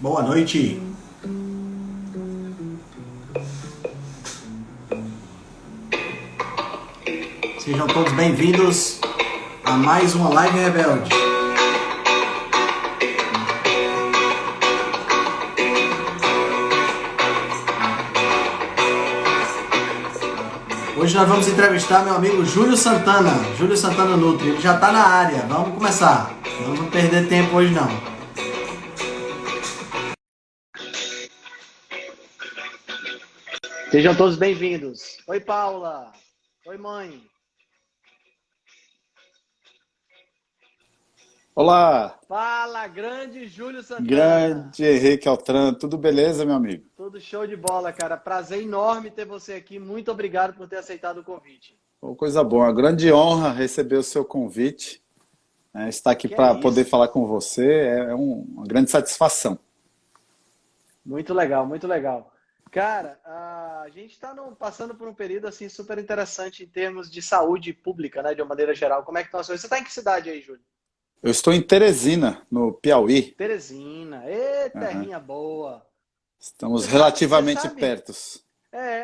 Boa noite. Sejam todos bem-vindos a mais uma Live Rebelde. Hoje nós vamos entrevistar meu amigo Júlio Santana, Júlio Santana Nutri. Ele já está na área. Vamos começar. Não vamos perder tempo hoje não. Sejam todos bem-vindos. Oi, Paula. Oi, mãe. Olá, Fala, grande Júlio Santana. grande Henrique Altran, tudo beleza, meu amigo? Tudo show de bola, cara. Prazer enorme ter você aqui. Muito obrigado por ter aceitado o convite. Pô, coisa boa, uma grande honra receber o seu convite, né, estar aqui Que é para poder isso. falar com você uma grande satisfação. Muito legal, muito legal. Cara, a gente está passando por um período assim super interessante em termos de saúde pública, né, de uma maneira geral. Como é que estão as coisas? Você está em que cidade aí, Júlio? Eu estou em Teresina, no Piauí. Teresina. Ê, Aham. terrinha boa. Estamos Você relativamente sabe? pertos.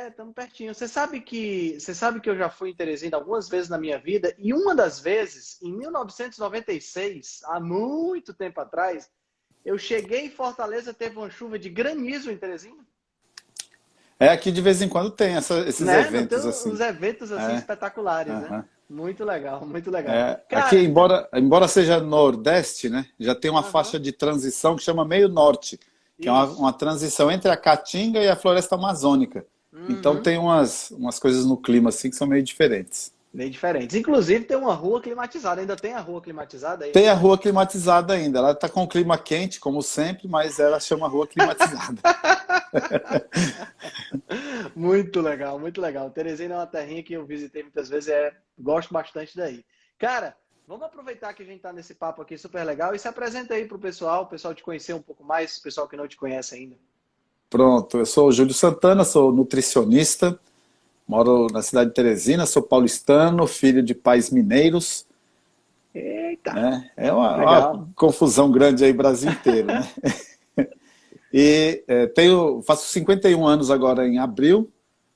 Estamos pertinho. Você sabe que eu já fui em Teresina algumas vezes na minha vida, e uma das vezes, em 1996, há muito tempo atrás, eu cheguei em Fortaleza, teve uma chuva de granizo em Teresina, É, aqui de vez em quando tem esses né? Não tem eventos uns assim. eventos assim É, espetaculares, né? aham. Muito legal, muito legal. É, aqui, Cara, embora seja Nordeste, né, já tem uma aham, faixa de transição que chama Meio Norte, que é uma isso. transição entre a Caatinga e a Floresta Amazônica. Então Uhum. tem umas coisas no clima assim que são meio diferentes. Bem diferentes. Inclusive tem uma rua climatizada. Ainda tem a rua climatizada aí? Tem a rua climatizada ainda. Ela está com o clima quente, como sempre, mas ela chama rua climatizada. Muito legal, muito legal. Teresina é uma terrinha que eu visitei muitas vezes, gosto bastante daí. Cara, vamos aproveitar que a gente está nesse papo aqui super legal e se apresenta aí para o pessoal te conhecer um pouco mais, o pessoal que não te conhece ainda. Pronto, eu sou o Júlio Santana, sou nutricionista, moro na cidade de Teresina, sou paulistano, filho de pais mineiros, Eita, né? É uma legal. confusão grande aí, Brasil inteiro, né? E faço 51 anos agora em abril,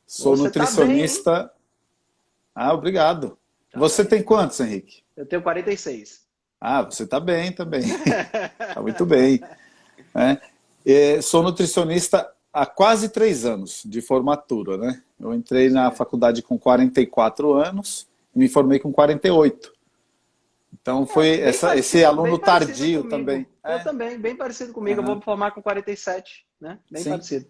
sou Você tá bem, hein? nutricionista. Ah, obrigado. Tá Você bem. tem quantos, Henrique? Eu tenho 46. Ah, você está bem também. Está muito bem, né? Sou nutricionista há quase 3 anos de formatura, né? Eu entrei na Certo. faculdade com 44 anos e me formei com 48. Então foi esse aluno Bem parecido tardio também. comigo. Eu também, bem parecido comigo. Eu vou Aham, me formar com 47, né? Bem sim. parecido.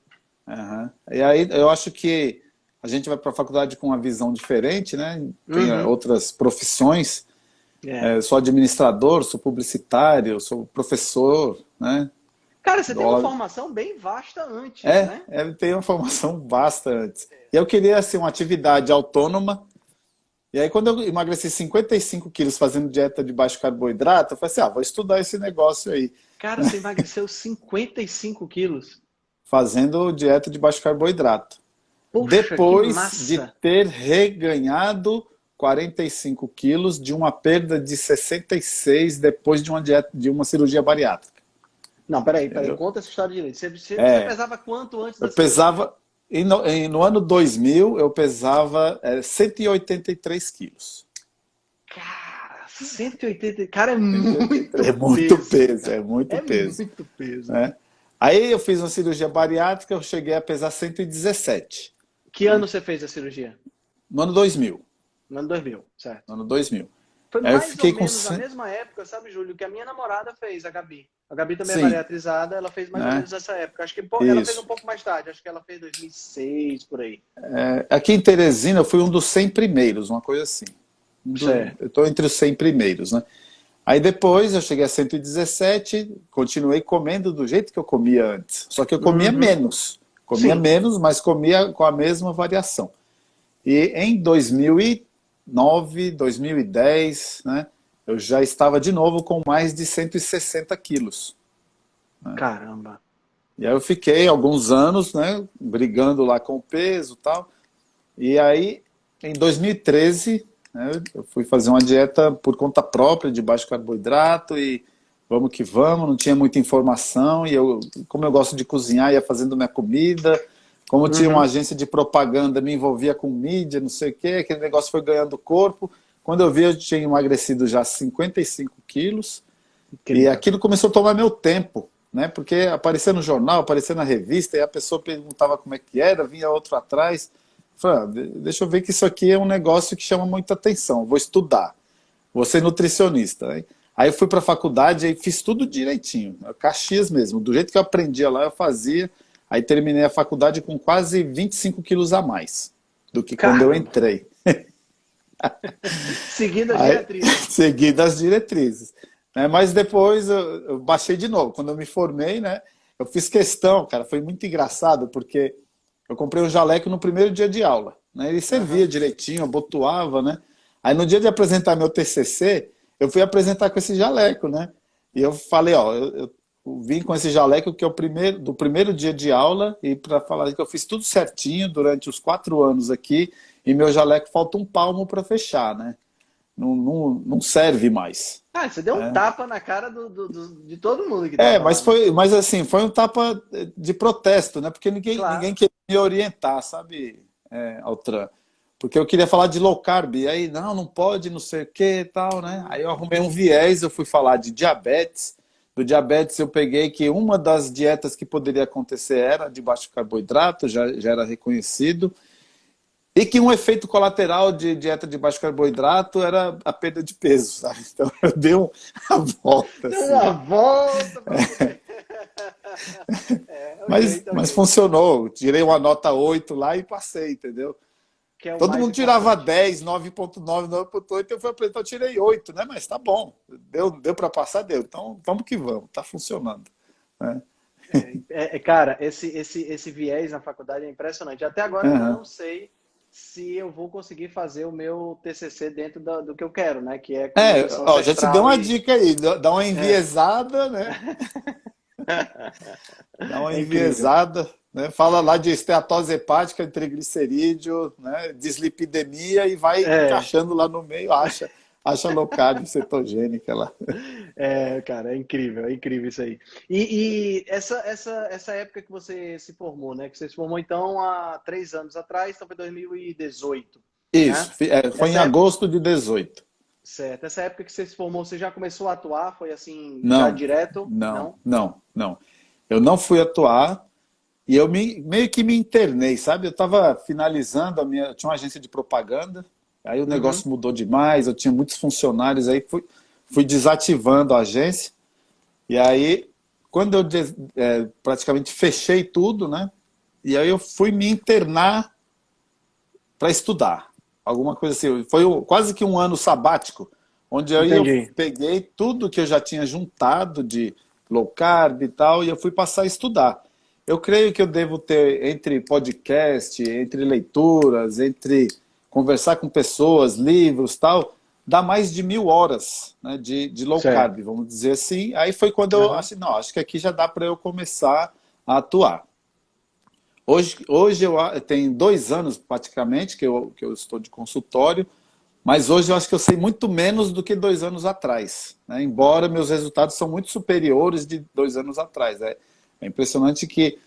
Aham. E aí eu acho que a gente vai para a faculdade com uma visão diferente, né? Tem Uhum. outras profissões. É. Sou administrador, sou publicitário, sou professor, né? Cara, você Dou tem uma aula. formação bem vasta antes, né? Tem uma formação vasta antes. E eu queria assim, uma atividade autônoma. E aí, quando eu emagreci 55 quilos fazendo dieta de baixo carboidrato, eu falei assim: vou estudar esse negócio aí, Cara, você emagreceu 55 quilos. fazendo dieta de baixo carboidrato. Poxa, que Depois de massa! ter reganhado 45 quilos de uma perda de 66 depois de uma dieta, de uma cirurgia bariátrica. Não, peraí, Entendeu? conta essa história direito. Você É, pesava quanto antes eu da cirurgia? pesava. No ano 2000, eu pesava 183 quilos. Cara, 180. Cara, é 183. muito É muito peso, peso, é cara. muito É peso, muito peso. né? Aí eu fiz uma cirurgia bariátrica, eu cheguei a pesar 117, Que né? ano você fez a cirurgia? No ano 2000. No ano 2000, certo. No ano 2000. Foi Aí eu mais ou fiquei com menos a mesma época, sabe, Júlio, que a minha namorada fez, a Gabi. A Gabi também é sim, bariatrizada, ela fez mais ou né? menos nessa época. Acho que ela fez um Isso. pouco mais tarde, acho que ela fez 2006, por aí. Aqui em Teresina eu fui um dos 100 primeiros, uma coisa assim. Certo. Eu estou entre os 100 primeiros, né? Aí depois eu cheguei a 117, continuei comendo do jeito que eu comia antes. Só que eu comia Uhum. menos. Comia Sim. menos, mas comia com a mesma variação. E em 2009, 2010, né, eu já estava de novo com mais de 160 quilos. Caramba. E aí eu fiquei alguns anos, né, brigando lá com o peso e tal. E aí, em 2013, né, eu fui fazer uma dieta por conta própria de baixo carboidrato e vamos que vamos, não tinha muita informação, e eu, como eu gosto de cozinhar, ia fazendo minha comida, como tinha uma agência de propaganda, me envolvia com mídia, não sei o quê, aquele negócio foi ganhando corpo. Quando eu vi, eu tinha emagrecido já 55 quilos, e aquilo começou a tomar meu tempo, né? Porque aparecia no jornal, aparecia na revista, e a pessoa perguntava como é que era, vinha outro atrás. Eu falei, deixa eu ver que isso aqui é um negócio que chama muita atenção, vou estudar, vou ser nutricionista, né? Aí eu fui para a faculdade e fiz tudo direitinho, Caxias mesmo, do jeito que eu aprendia lá, eu fazia. Aí terminei a faculdade com quase 25 quilos a mais do que quando eu entrei. Seguindo as diretrizes. Seguindo as diretrizes. Mas depois eu baixei de novo. Quando eu me formei, né, eu fiz questão, cara, foi muito engraçado, porque eu comprei um jaleco no primeiro dia de aula. Né, ele servia direitinho, abotoava, né? Aí no dia de apresentar meu TCC, eu fui apresentar com esse jaleco, né? E eu falei, ó, eu vim com esse jaleco que é do primeiro dia de aula, e para falar que eu fiz tudo certinho durante os 4 anos aqui, e meu jaleco falta um palmo para fechar, né? Não serve mais. Ah, você deu um tapa na cara de todo mundo que tava mas assim, foi um tapa de protesto, né? Porque ninguém queria me orientar, sabe, Altran? Porque eu queria falar de low carb, e aí, não pode, não sei o que e tal, né? Aí eu arrumei um viés, eu fui falar de diabetes. Do diabetes eu peguei que uma das dietas que poderia acontecer era de baixo carboidrato, já era reconhecido. E que um efeito colateral de dieta de baixo carboidrato era a perda de peso, sabe? Então eu dei uma volta. Deu uma volta. Mas funcionou. Tirei uma nota 8 lá e passei, entendeu? Todo mundo tirava 10, 9.9, 9.8, eu fui apresentar, eu tirei 8, né? Mas tá bom. Deu para passar, deu. Então vamos que vamos, tá funcionando. Né? Cara, esse viés na faculdade é impressionante. Até agora eu não sei se eu vou conseguir fazer o meu TCC dentro do que eu quero, né? Que é ó, já te deu uma dica aí, dá uma enviesada, né? Dá uma enviesada, né? Fala lá de esteatose hepática, triglicerídeo, né? Dislipidemia e vai encaixando lá no meio, acha low carb cetogênica lá. Cara, é incrível isso aí. E essa época que você se formou, né? Que você se formou então há 3 anos atrás, então foi 2018. Isso, né? Foi em agosto de 18. Certo. Essa época que você se formou, você já começou a atuar? Foi assim, já direto? Não. Eu não fui atuar e eu meio que me internei, sabe? Eu estava finalizando eu tinha uma agência de propaganda. Aí o negócio mudou demais, eu tinha muitos funcionários, aí fui desativando a agência. E aí, quando eu praticamente fechei tudo, né? E aí eu fui me internar para estudar. Alguma coisa assim. Foi quase que um ano sabático, onde eu peguei tudo que eu já tinha juntado de low carb e tal, e eu fui passar a estudar. Eu creio que eu devo ter, entre podcast, entre leituras, entre conversar com pessoas, livros, tal, dá mais de 1000 horas, né, de low carb, vamos dizer assim. Aí foi quando eu achei, não, acho que aqui já dá para eu começar a atuar. Hoje eu tenho 2 anos praticamente que eu estou de consultório, mas hoje eu acho que eu sei muito menos do que 2 anos atrás, né, embora meus resultados são muito superiores de 2 anos atrás. É impressionante que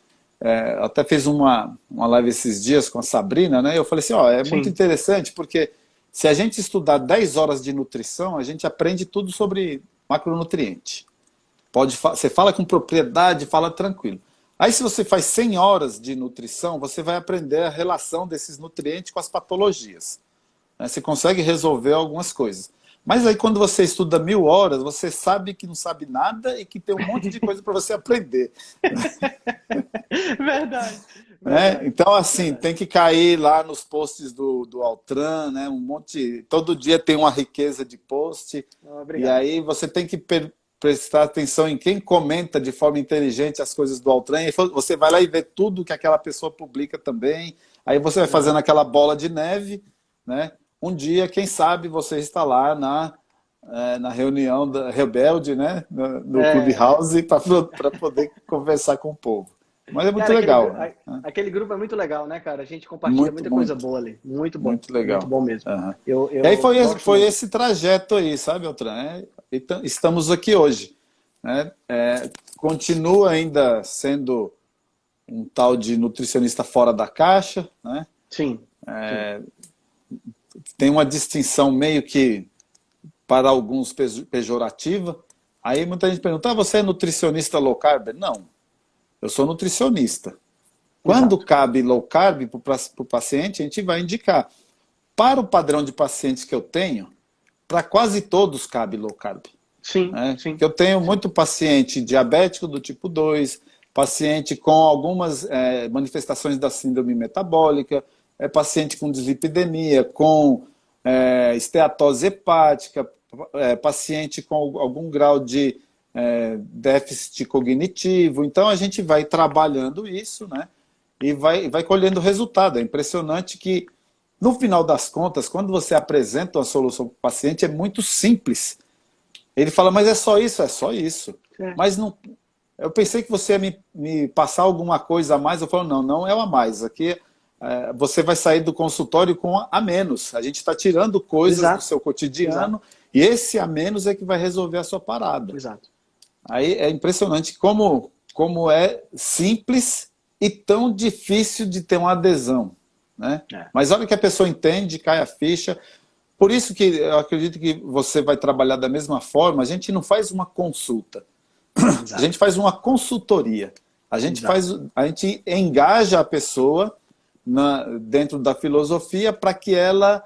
até fiz uma live esses dias com a Sabrina, né? Eu falei assim, muito interessante, porque se a gente estudar 10 horas de nutrição, a gente aprende tudo sobre macronutriente. Você fala com propriedade, fala tranquilo. Aí se você faz 100 horas de nutrição, você vai aprender a relação desses nutrientes com as patologias. Né? Você consegue resolver algumas coisas. Mas aí quando você estuda 1000 horas, você sabe que não sabe nada e que tem um monte de coisa para você aprender. Verdade. Então, assim, tem que cair lá nos posts do Altran, né? Um monte. Todo dia tem uma riqueza de post. E aí você tem que prestar atenção em quem comenta de forma inteligente as coisas do Altran. E você vai lá e vê tudo que aquela pessoa publica também. Aí você vai fazendo aquela bola de neve, né? Um dia, quem sabe, você está lá na reunião da Rebelde, né? No Clubhouse, para poder conversar com o povo. Mas é muito legal. Aquele grupo é muito legal, né, cara? A gente compartilha muita coisa boa ali. Muito bom. Muito legal. Muito bom mesmo. E aí foi esse trajeto aí, sabe, Altran? Estamos aqui hoje. né? Continua ainda sendo um tal de nutricionista fora da caixa, né? Sim. Sim. Tem uma distinção meio que, para alguns, pejorativa. Aí muita gente pergunta, você é nutricionista low carb? Não, eu sou nutricionista. Quando Exato. cabe low carb para o paciente, a gente vai indicar. Para o padrão de pacientes que eu tenho, para quase todos cabe low carb. Sim, Né? sim. Eu tenho Sim. muito paciente diabético do tipo 2, paciente com algumas manifestações da síndrome metabólica, paciente com dislipidemia, com esteatose hepática, paciente com algum grau de déficit cognitivo. Então a gente vai trabalhando isso, né? E vai colhendo resultado. É impressionante que, no final das contas, quando você apresenta uma solução para o paciente, é muito simples. Ele fala, mas é só isso? É só isso. Mas não, eu pensei que você ia me passar alguma coisa a mais. Eu falo, não, não é a mais. Aqui você vai sair do consultório com a menos. A gente está tirando coisas do Exato. seu cotidiano Exato. e esse a menos é que vai resolver a sua parada. Exato. Aí é impressionante como é simples e tão difícil de ter uma adesão, né? Mas olha que a pessoa entende, cai a ficha. Por isso que eu acredito que você vai trabalhar da mesma forma. A gente não faz uma consulta, Exato. a gente faz uma consultoria. A gente engaja a pessoa dentro da filosofia para que ela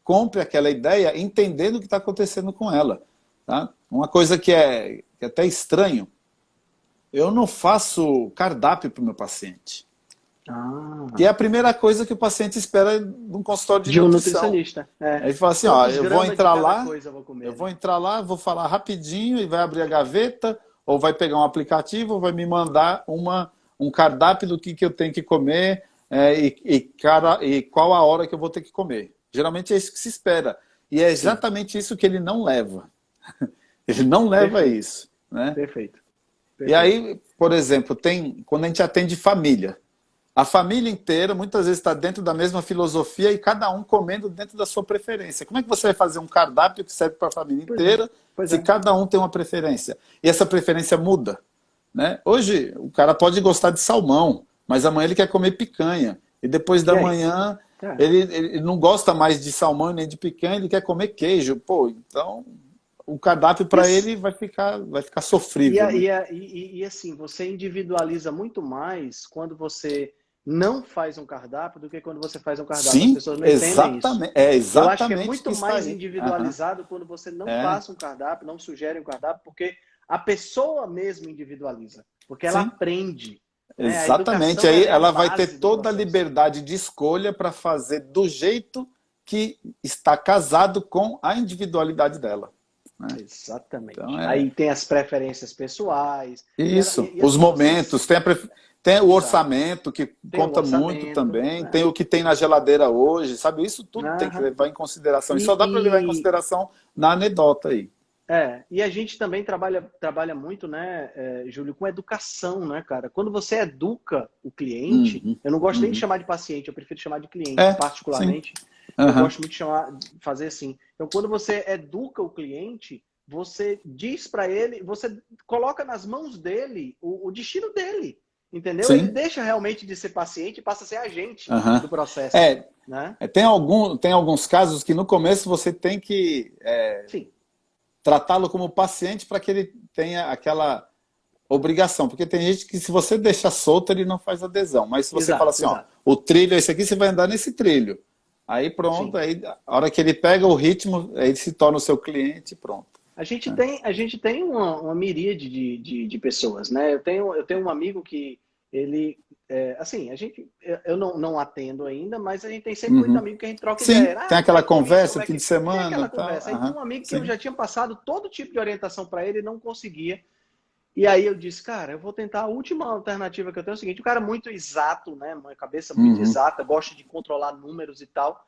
compre aquela ideia, entendendo o que está acontecendo com ela. Tá? Uma coisa que é até estranho, eu não faço cardápio para o meu paciente. E é a primeira coisa que o paciente espera num consultório de um nutrição. nutricionista. Aí ele fala assim, eu vou entrar lá, vou falar rapidinho e vai abrir a gaveta, ou vai pegar um aplicativo, ou vai me mandar um cardápio do que eu tenho que comer e qual a hora que eu vou ter que comer. Geralmente é isso que se espera. E é exatamente isso que ele não leva. Ele não leva isso. Né? Perfeito. E aí, por exemplo, quando a gente atende família, a família inteira muitas vezes está dentro da mesma filosofia e cada um comendo dentro da sua preferência. Como é que você vai fazer um cardápio que serve para a família inteira se cada um tem uma preferência? E essa preferência muda. Né? Hoje, o cara pode gostar de salmão, mas amanhã ele quer comer picanha. E depois da manhã, ele não gosta mais de salmão nem de picanha, ele quer comer queijo. Pô, então o cardápio para ele vai ficar sofrível. E assim, você individualiza muito mais quando você não faz um cardápio do que quando você faz um cardápio. Sim, as pessoas não entendem isso. Exatamente. Eu acho que é muito mais individualizado quando você não passa um cardápio, não sugere um cardápio, porque a pessoa mesmo individualiza. Porque ela aprende. Exatamente. Aí ela vai ter toda a liberdade de escolha para fazer do jeito que está casado com a individualidade dela. Né? Exatamente. Então, aí tem as preferências pessoais. Isso, os momentos, tem o orçamento, que conta muito também, tem o que tem na geladeira hoje, sabe? Isso tudo tem que levar em consideração. E só dá para levar em consideração na anedota aí. E a gente também trabalha muito, né, Júlio, com educação, né, cara? Quando você educa o cliente, eu não gosto nem de chamar de paciente, eu prefiro chamar de cliente, particularmente. Eu gosto muito de fazer assim. Então, quando você educa o cliente, você diz para ele, você coloca nas mãos dele o destino dele. Entendeu? Ele deixa realmente de ser paciente e passa a ser agente do processo. Né? Tem alguns casos que no começo você tem que tratá-lo como paciente para que ele tenha aquela obrigação. Porque tem gente que se você deixar solto, ele não faz adesão. Mas se você fala assim, o trilho é esse aqui, você vai andar nesse trilho. Aí pronto, aí, a hora que ele pega o ritmo, aí ele se torna o seu cliente e pronto. A gente tem uma miríade de pessoas, né? Eu tenho um amigo que ele, assim, eu não atendo ainda, mas a gente tem sempre muito amigo que a gente troca ideia. Tem aquela conversa, fim de semana. Tem aquela conversa. Aí tem um amigo que eu já tinha passado todo tipo de orientação para ele e não conseguia. E aí eu disse, cara, eu vou tentar a última alternativa que eu tenho, é o seguinte, o cara é muito exato, né? Uma cabeça muito exata, gosta de controlar números e tal.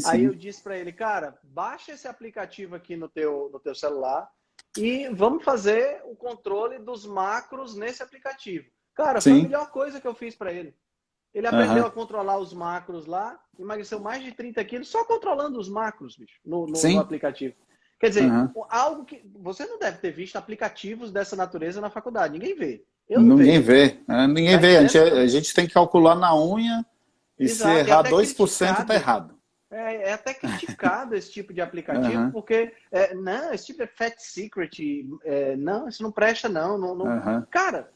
Aí eu disse para ele, cara, baixa esse aplicativo aqui no teu celular e vamos fazer o controle dos macros nesse aplicativo. Cara, foi a melhor coisa que eu fiz para ele. Ele aprendeu a controlar os macros lá, emagreceu mais de 30 quilos só controlando os macros, bicho, no aplicativo. Quer dizer, Uhum. algo que você não deve ter visto aplicativos dessa natureza na faculdade. Ninguém vê. Eu não Ninguém vejo. vê, né? Ninguém Tá vê. entendendo? A gente tem que calcular na unha e se Exato. E errar até 2% tá criticado. errado. É até criticado esse tipo de aplicativo, Aham, porque não, esse tipo é fat secret, não, isso não presta, não. aham. Cara,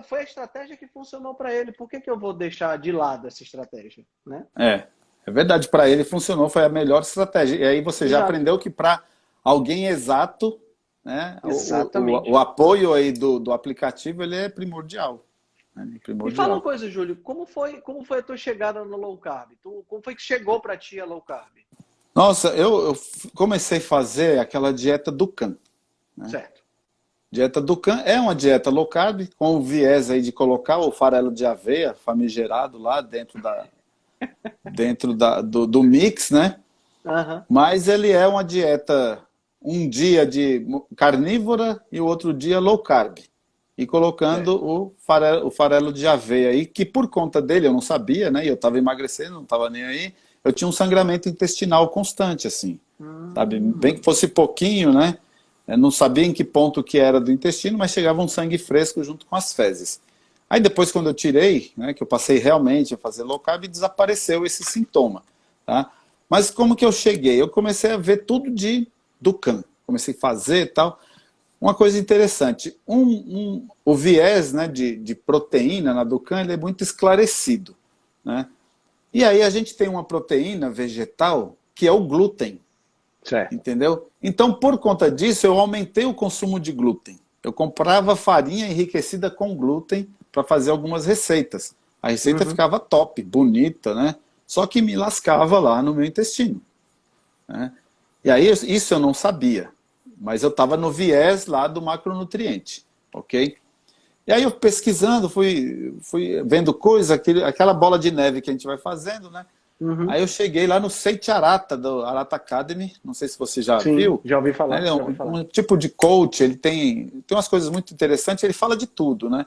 foi a estratégia que funcionou para ele. Por que eu vou deixar de lado essa estratégia, né? É verdade, para ele funcionou, foi a melhor estratégia. E aí você já Exato. aprendeu que para alguém exato, né, o Exatamente. apoio aí do aplicativo ele é primordial. Né? Me fala uma Primordial. coisa, Júlio, como foi a tua chegada no low carb? Como foi que chegou para ti a low carb? Nossa, eu comecei a fazer aquela dieta Dukan. Certo. Dieta Dukan é uma dieta low carb, com o viés aí de colocar o farelo de aveia famigerado lá dentro do mix, né? Aham. Mas ele é uma dieta, um dia de carnívora e o outro dia low carb. E colocando Certo. o farelo de aveia aí, que por conta dele eu não sabia, né? E eu estava emagrecendo, não estava nem aí. Eu tinha um sangramento intestinal constante, assim, sabe? Bem que Hum, fosse pouquinho, né? Eu não sabia em que ponto que era do intestino, mas chegava um sangue fresco junto com as fezes. Aí depois, quando eu tirei, né, que eu passei realmente a fazer low carb, desapareceu esse sintoma, tá? Mas como que eu cheguei? Eu comecei a ver tudo de Dukan. Comecei a fazer e tal. Uma coisa interessante, o viés, né, de proteína na Dukan ele é muito esclarecido, né? E aí a gente tem uma proteína vegetal que é o glúten, certo. entendeu? Então, por conta disso, eu aumentei o consumo de glúten. Eu comprava farinha enriquecida com glúten para fazer algumas receitas. A receita Uhum. ficava top, bonita, né? Só que me lascava lá no meu intestino, né? E aí isso eu não sabia, mas eu estava no viés lá do macronutriente, ok? E aí eu pesquisando, fui vendo coisa, aquela bola de neve que a gente vai fazendo, né? Uhum. Aí eu cheguei lá no Seiichi Arata, do Arata Academy, não sei se você já Sim, viu, já ouvi né? falar, Ele é já ouvi um falar. tipo de coach, ele tem umas coisas muito interessantes, ele fala de tudo, né?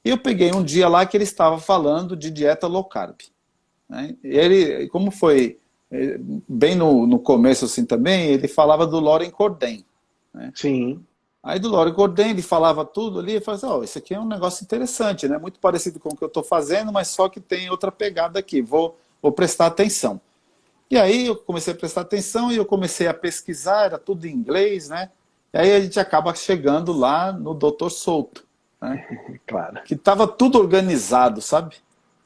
E eu peguei um dia lá que ele estava falando de dieta low carb, né? E ele, como foi bem no começo assim também, ele falava do Loren Cordain, né? Sim. Aí do Loren Cordain ele falava tudo ali, e falava assim, oh, isso aqui é um negócio interessante, né? Muito parecido com o que eu estou fazendo, mas só que tem outra pegada aqui, vou prestar atenção. E aí eu comecei a prestar atenção e eu comecei a pesquisar, era tudo em inglês, né? E aí a gente acaba chegando lá no Dr. Souto, né? Claro. Que estava tudo organizado, sabe?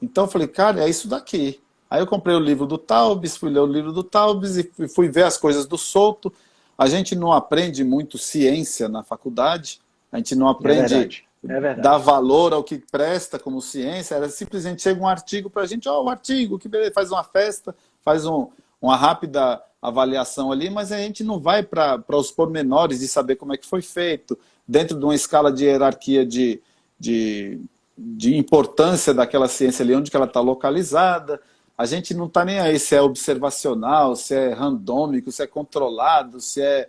Então eu falei, cara, é isso daqui. Aí eu comprei o livro do Taubes, fui ler o livro do Taubes e fui ver as coisas do Souto. A gente não aprende muito ciência na faculdade, a gente não É aprende verdade. É dar verdade. valor ao que presta como ciência, era simplesmente chega um artigo para a gente, ó, o artigo, que beleza, faz uma festa, faz uma rápida avaliação ali, mas a gente não vai para os pormenores de saber como é que foi feito, dentro de uma escala de hierarquia de, de importância daquela ciência ali, onde que ela está localizada. A gente não está nem aí se é observacional, se é randômico, se é controlado, se é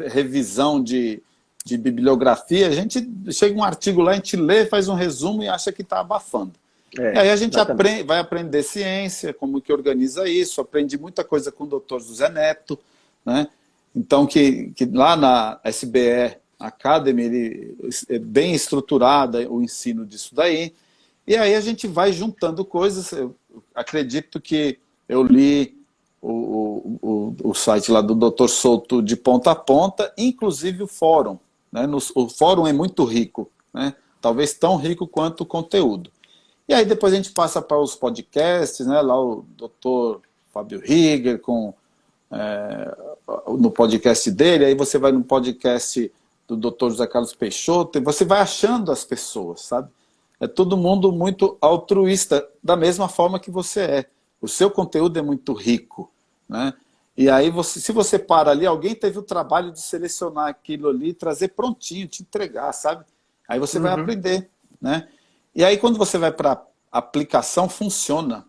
revisão de bibliografia. A gente chega um artigo lá, a gente lê, faz um resumo e acha que está abafando. E aí a gente Exatamente. vai aprender ciência, como que organiza isso, aprendi muita coisa com o doutor José Neto, né? Então, que lá na SBE Academy, ele é bem estruturada o ensino disso daí. E aí a gente vai juntando coisas. Eu acredito que eu li o site lá do Dr. Souto de ponta a ponta, inclusive o fórum, né? O fórum é muito rico, né? Talvez tão rico quanto o conteúdo. E aí depois a gente passa para os podcasts, né? Lá o Dr. Fábio Rieger no podcast dele, aí você vai no podcast do Dr. José Carlos Peixoto, e você vai achando as pessoas, sabe? É todo mundo muito altruísta, da mesma forma que você é. O seu conteúdo é muito rico, né? E aí, se você para ali, alguém teve o trabalho de selecionar aquilo ali, trazer prontinho, te entregar, sabe? Aí você vai Uhum. aprender, né? E aí, quando você vai para a aplicação, funciona.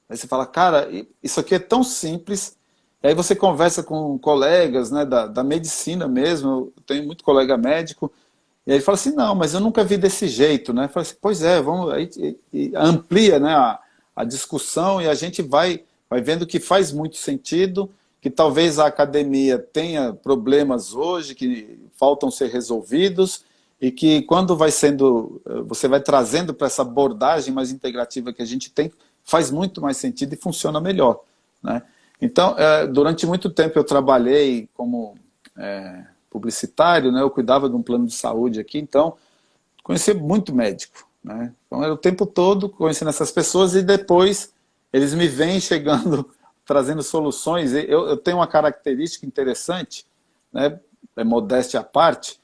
Aí você fala, cara, isso aqui é tão simples. E aí você conversa com colegas, né, da medicina mesmo, eu tenho muito colega médico, e aí ele fala assim, não, mas eu nunca vi desse jeito, né? Eu falo assim, pois é, vamos, aí e amplia, né, a discussão e a gente vai vendo que faz muito sentido, que talvez a academia tenha problemas hoje que faltam ser resolvidos e que quando você vai trazendo para essa abordagem mais integrativa que a gente tem, faz muito mais sentido e funciona melhor, né? Então, durante muito tempo eu trabalhei como publicitário, né? Eu cuidava de um plano de saúde aqui, então conheci muito médico, né? Então era o tempo todo conhecendo essas pessoas e depois eles me vêm chegando, trazendo soluções. Eu tenho uma característica interessante, né? Modéstia à parte,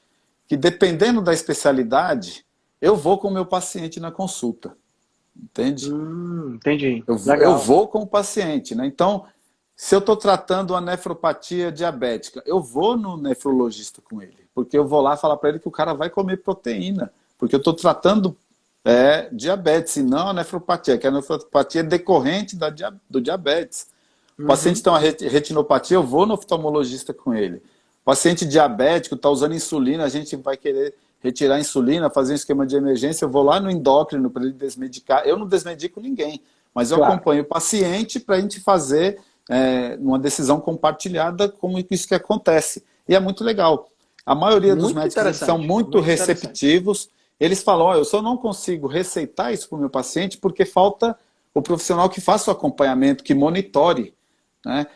que dependendo da especialidade, eu vou com o meu paciente na consulta, entende? Entendi. Eu vou com o paciente, né? Então, se eu estou tratando uma nefropatia diabética, eu vou no nefrologista com ele, porque eu vou lá falar para ele que o cara vai comer proteína, porque eu estou tratando diabetes e não a nefropatia, que a nefropatia é decorrente do diabetes. O paciente tem uma retinopatia, eu vou no oftalmologista com ele. O paciente diabético está usando insulina, a gente vai querer retirar a insulina, fazer um esquema de emergência, eu vou lá no endócrino para ele desmedicar. Eu não desmedico ninguém, mas eu acompanho o paciente para a gente fazer uma decisão compartilhada como isso que acontece. E é muito legal. A maioria dos médicos são muito receptivos. Eles falam, eu só não consigo receitar isso para o meu paciente porque falta o profissional que faça o acompanhamento, que monitore, né?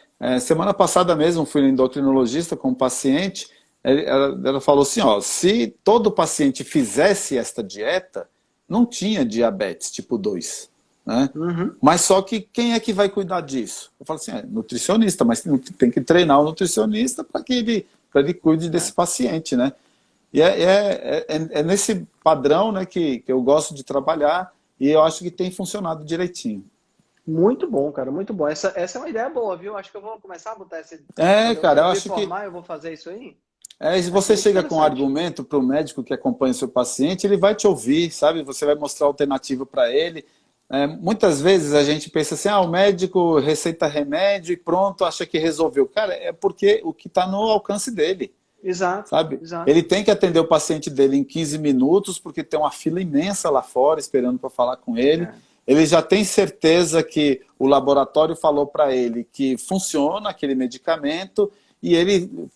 Semana passada mesmo fui no endocrinologista com um paciente, ela falou assim, se todo paciente fizesse esta dieta, não tinha diabetes tipo 2. Né? Mas só que quem é que vai cuidar disso? Eu falo assim, nutricionista, mas tem que treinar o nutricionista para que ele cuide desse paciente, né? E é nesse padrão, né, que eu gosto de trabalhar e eu acho que tem funcionado direitinho. Muito bom, cara, muito bom. Essa é uma ideia boa, viu? Acho que eu vou começar a botar essa... Cara, eu me acho formar, eu vou fazer isso aí. se você chega com um argumento para o médico que acompanha o seu paciente, ele vai te ouvir, sabe? Você vai mostrar alternativa para ele. Muitas vezes a gente pensa assim, o médico receita remédio e pronto, acha que resolveu. Cara, é porque o que está no alcance dele. Exato, sabe? exato. Ele tem que atender o paciente dele em 15 minutos, porque tem uma fila imensa lá fora esperando para falar com ele. Ele já tem certeza que o laboratório falou para ele que funciona aquele medicamento e ele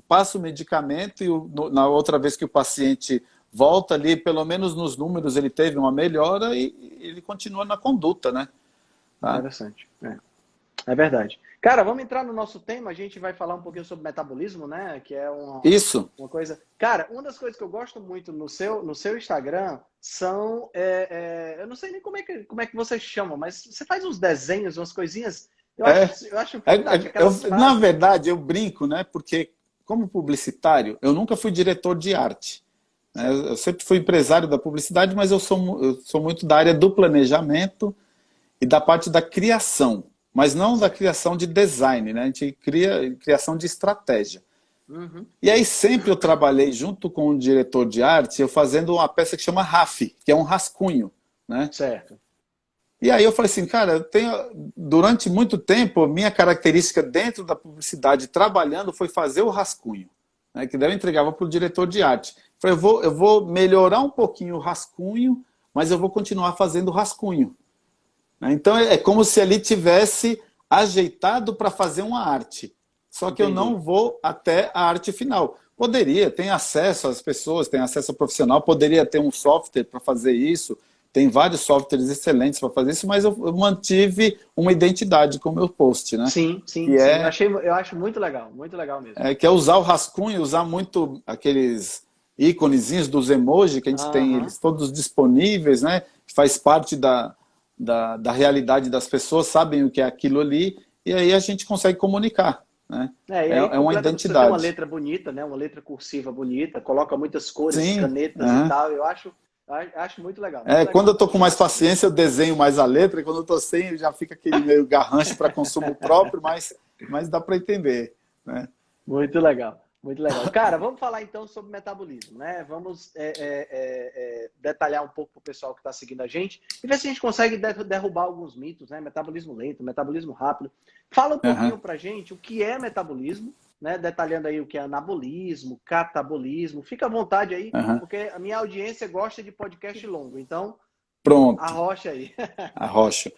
passa o medicamento e na outra vez que o paciente volta ali, pelo menos nos números ele teve uma melhora e ele continua na conduta, né? Interessante. É verdade. Cara, vamos entrar no nosso tema. A gente vai falar um pouquinho sobre metabolismo, né? Que é uma coisa... Cara, uma das coisas que eu gosto muito no seu Instagram são... eu não sei nem como é que você chama, mas você faz uns desenhos, umas coisinhas... Eu acho fantástico. Na verdade, eu brinco, né? Porque, como publicitário, eu nunca fui diretor de arte. Né? Eu sempre fui empresário da publicidade, mas eu sou muito da área do planejamento e da parte da criação. Mas não da criação de design, né? A gente cria criação de estratégia. E aí sempre eu trabalhei junto com o diretor de arte, eu fazendo uma peça que chama RAF, que é um rascunho, né? Certo. E aí eu falei assim, cara, durante muito tempo, minha característica dentro da publicidade, trabalhando, foi fazer o rascunho, né? Que daí eu entregava para o diretor de arte. Eu falei, eu vou melhorar um pouquinho o rascunho, mas eu vou continuar fazendo o rascunho. Então é como se ele tivesse ajeitado para fazer uma arte. Só que eu não vou até a arte final. Poderia, tem acesso às pessoas, tem acesso ao profissional, poderia ter um software para fazer isso, tem vários softwares excelentes para fazer isso, mas eu mantive uma identidade com o meu post, né? Sim. Eu acho muito legal mesmo. Que é usar o rascunho, usar muito aqueles íconezinhos dos emojis que a gente tem, eles todos disponíveis, né? Faz parte da realidade das pessoas, sabem o que é aquilo ali, e aí a gente consegue comunicar. Né? É uma identidade. Você tem uma letra bonita, né? Uma letra cursiva bonita, coloca muitas cores, canetas e tal, eu acho muito legal. Quando eu estou com mais paciência, eu desenho mais a letra, e quando eu estou sem, já fica aquele meio garrancho para consumo próprio, mas dá para entender. Né? Muito legal. Muito legal. Cara, vamos falar então sobre metabolismo, né? Vamos detalhar um pouco para o pessoal que está seguindo a gente e ver se a gente consegue derrubar alguns mitos, né? Metabolismo lento, metabolismo rápido. Fala um pouquinho para a gente o que é metabolismo, né? Detalhando aí o que é anabolismo, catabolismo. Fica à vontade aí, porque a minha audiência gosta de podcast longo, então pronto. arrocha aí. Arrocha.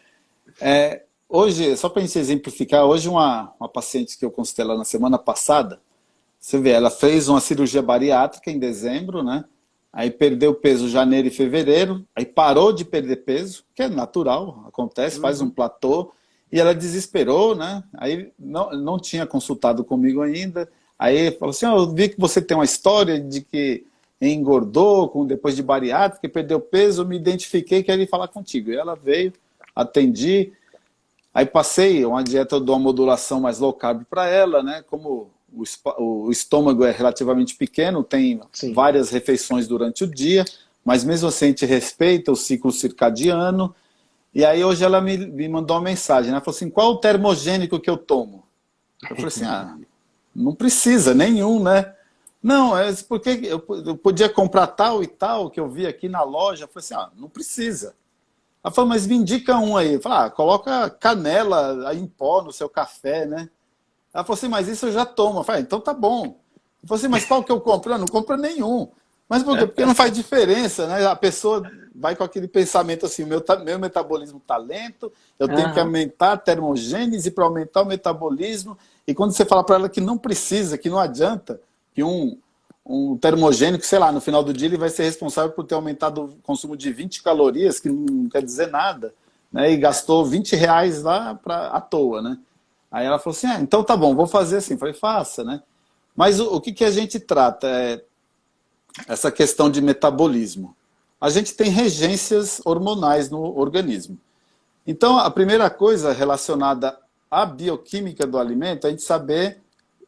hoje, só para a gente exemplificar, hoje uma paciente que eu consultei ela na semana passada, você vê, ela fez uma cirurgia bariátrica em dezembro, né? Aí perdeu peso em janeiro e fevereiro, aí parou de perder peso, que é natural, acontece, faz um platô, e ela desesperou, né? Aí não tinha consultado comigo ainda, aí falou assim, eu vi que você tem uma história de que engordou depois de bariátrica, perdeu peso, eu me identifiquei, quero ir falar contigo. E ela veio, atendi, aí passei uma dieta de uma modulação mais low carb para ela, né? Como o estômago é relativamente pequeno, tem Sim. várias refeições durante o dia, mas mesmo assim a gente respeita o ciclo circadiano. E aí hoje ela me mandou uma mensagem, né? Ela falou assim, qual o termogênico que eu tomo? Eu falei assim, não precisa nenhum, né? Não, é porque eu podia comprar tal e tal que eu vi aqui na loja. Eu falei assim, não precisa. Ela falou, mas me indica um aí. Eu falei, coloca canela aí em pó no seu café, né? Ela falou assim, mas isso eu já tomo. Eu falei, então tá bom. Eu falei assim, mas qual que eu compro? Eu não compro nenhum. Mas por quê? Porque não faz diferença, né? A pessoa vai com aquele pensamento assim, meu metabolismo está lento, eu tenho que aumentar a termogênese para aumentar o metabolismo. E quando você fala para ela que não precisa, que não adianta, que um termogênico, sei lá, no final do dia ele vai ser responsável por ter aumentado o consumo de 20 calorias, que não quer dizer nada, né? E gastou R$ 20 lá à toa, né? Aí ela falou assim, então tá bom, vou fazer assim. Eu falei, faça, né? Mas o que a gente trata é essa questão de metabolismo. A gente tem regências hormonais no organismo. Então, a primeira coisa relacionada à bioquímica do alimento é a gente saber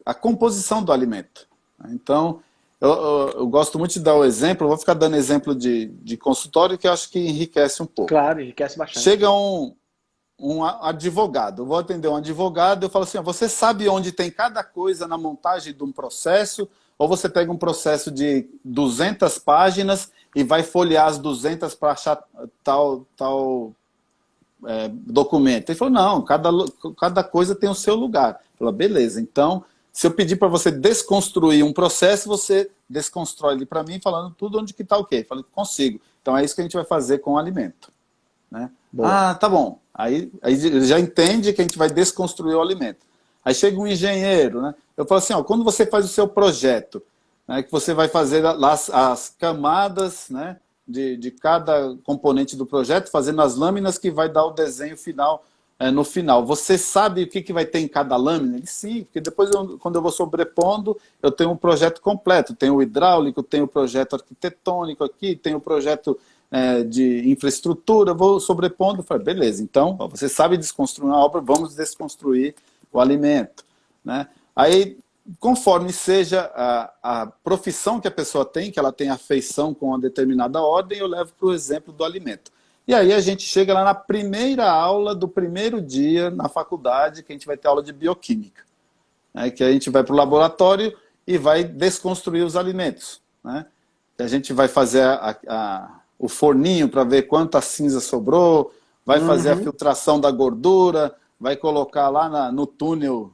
a composição do alimento. Então, eu gosto muito de dar o exemplo, eu vou ficar dando exemplo de consultório que eu acho que enriquece um pouco. Claro, enriquece bastante. Chega um advogado, eu vou atender um advogado, eu falo assim, você sabe onde tem cada coisa na montagem de um processo, ou você pega um processo de 200 páginas e vai folhear as 200 para achar tal documento? Ele falou, não, cada coisa tem o seu lugar. Eu falei, beleza, então, se eu pedir para você desconstruir um processo, você desconstrói ele para mim, falando tudo onde que está o quê? Eu falei, consigo. Então é isso que a gente vai fazer com o alimento. Né? Tá bom. Aí ele já entende que a gente vai desconstruir o alimento. Aí chega um engenheiro, né? Eu falo assim, quando você faz o seu projeto, né, que você vai fazer lá as camadas, né, de cada componente do projeto, fazendo as lâminas que vai dar o desenho final no final. Você sabe o que vai ter em cada lâmina? Ele, sim, porque depois, quando eu vou sobrepondo, eu tenho um projeto completo. Tenho o hidráulico, tenho o projeto arquitetônico aqui, tenho o projeto de infraestrutura, vou sobrepondo. Falei, beleza, então você sabe desconstruir uma obra, vamos desconstruir o alimento. Né? Aí, conforme seja a profissão que a pessoa tem, que ela tem afeição com uma determinada ordem, eu levo para o exemplo do alimento. E aí a gente chega lá na primeira aula do primeiro dia na faculdade, que a gente vai ter aula de bioquímica. Né? Que a gente vai para o laboratório e vai desconstruir os alimentos. Né? A gente vai fazer o forninho para ver quanta cinza sobrou, vai fazer a filtração da gordura, vai colocar lá no túnel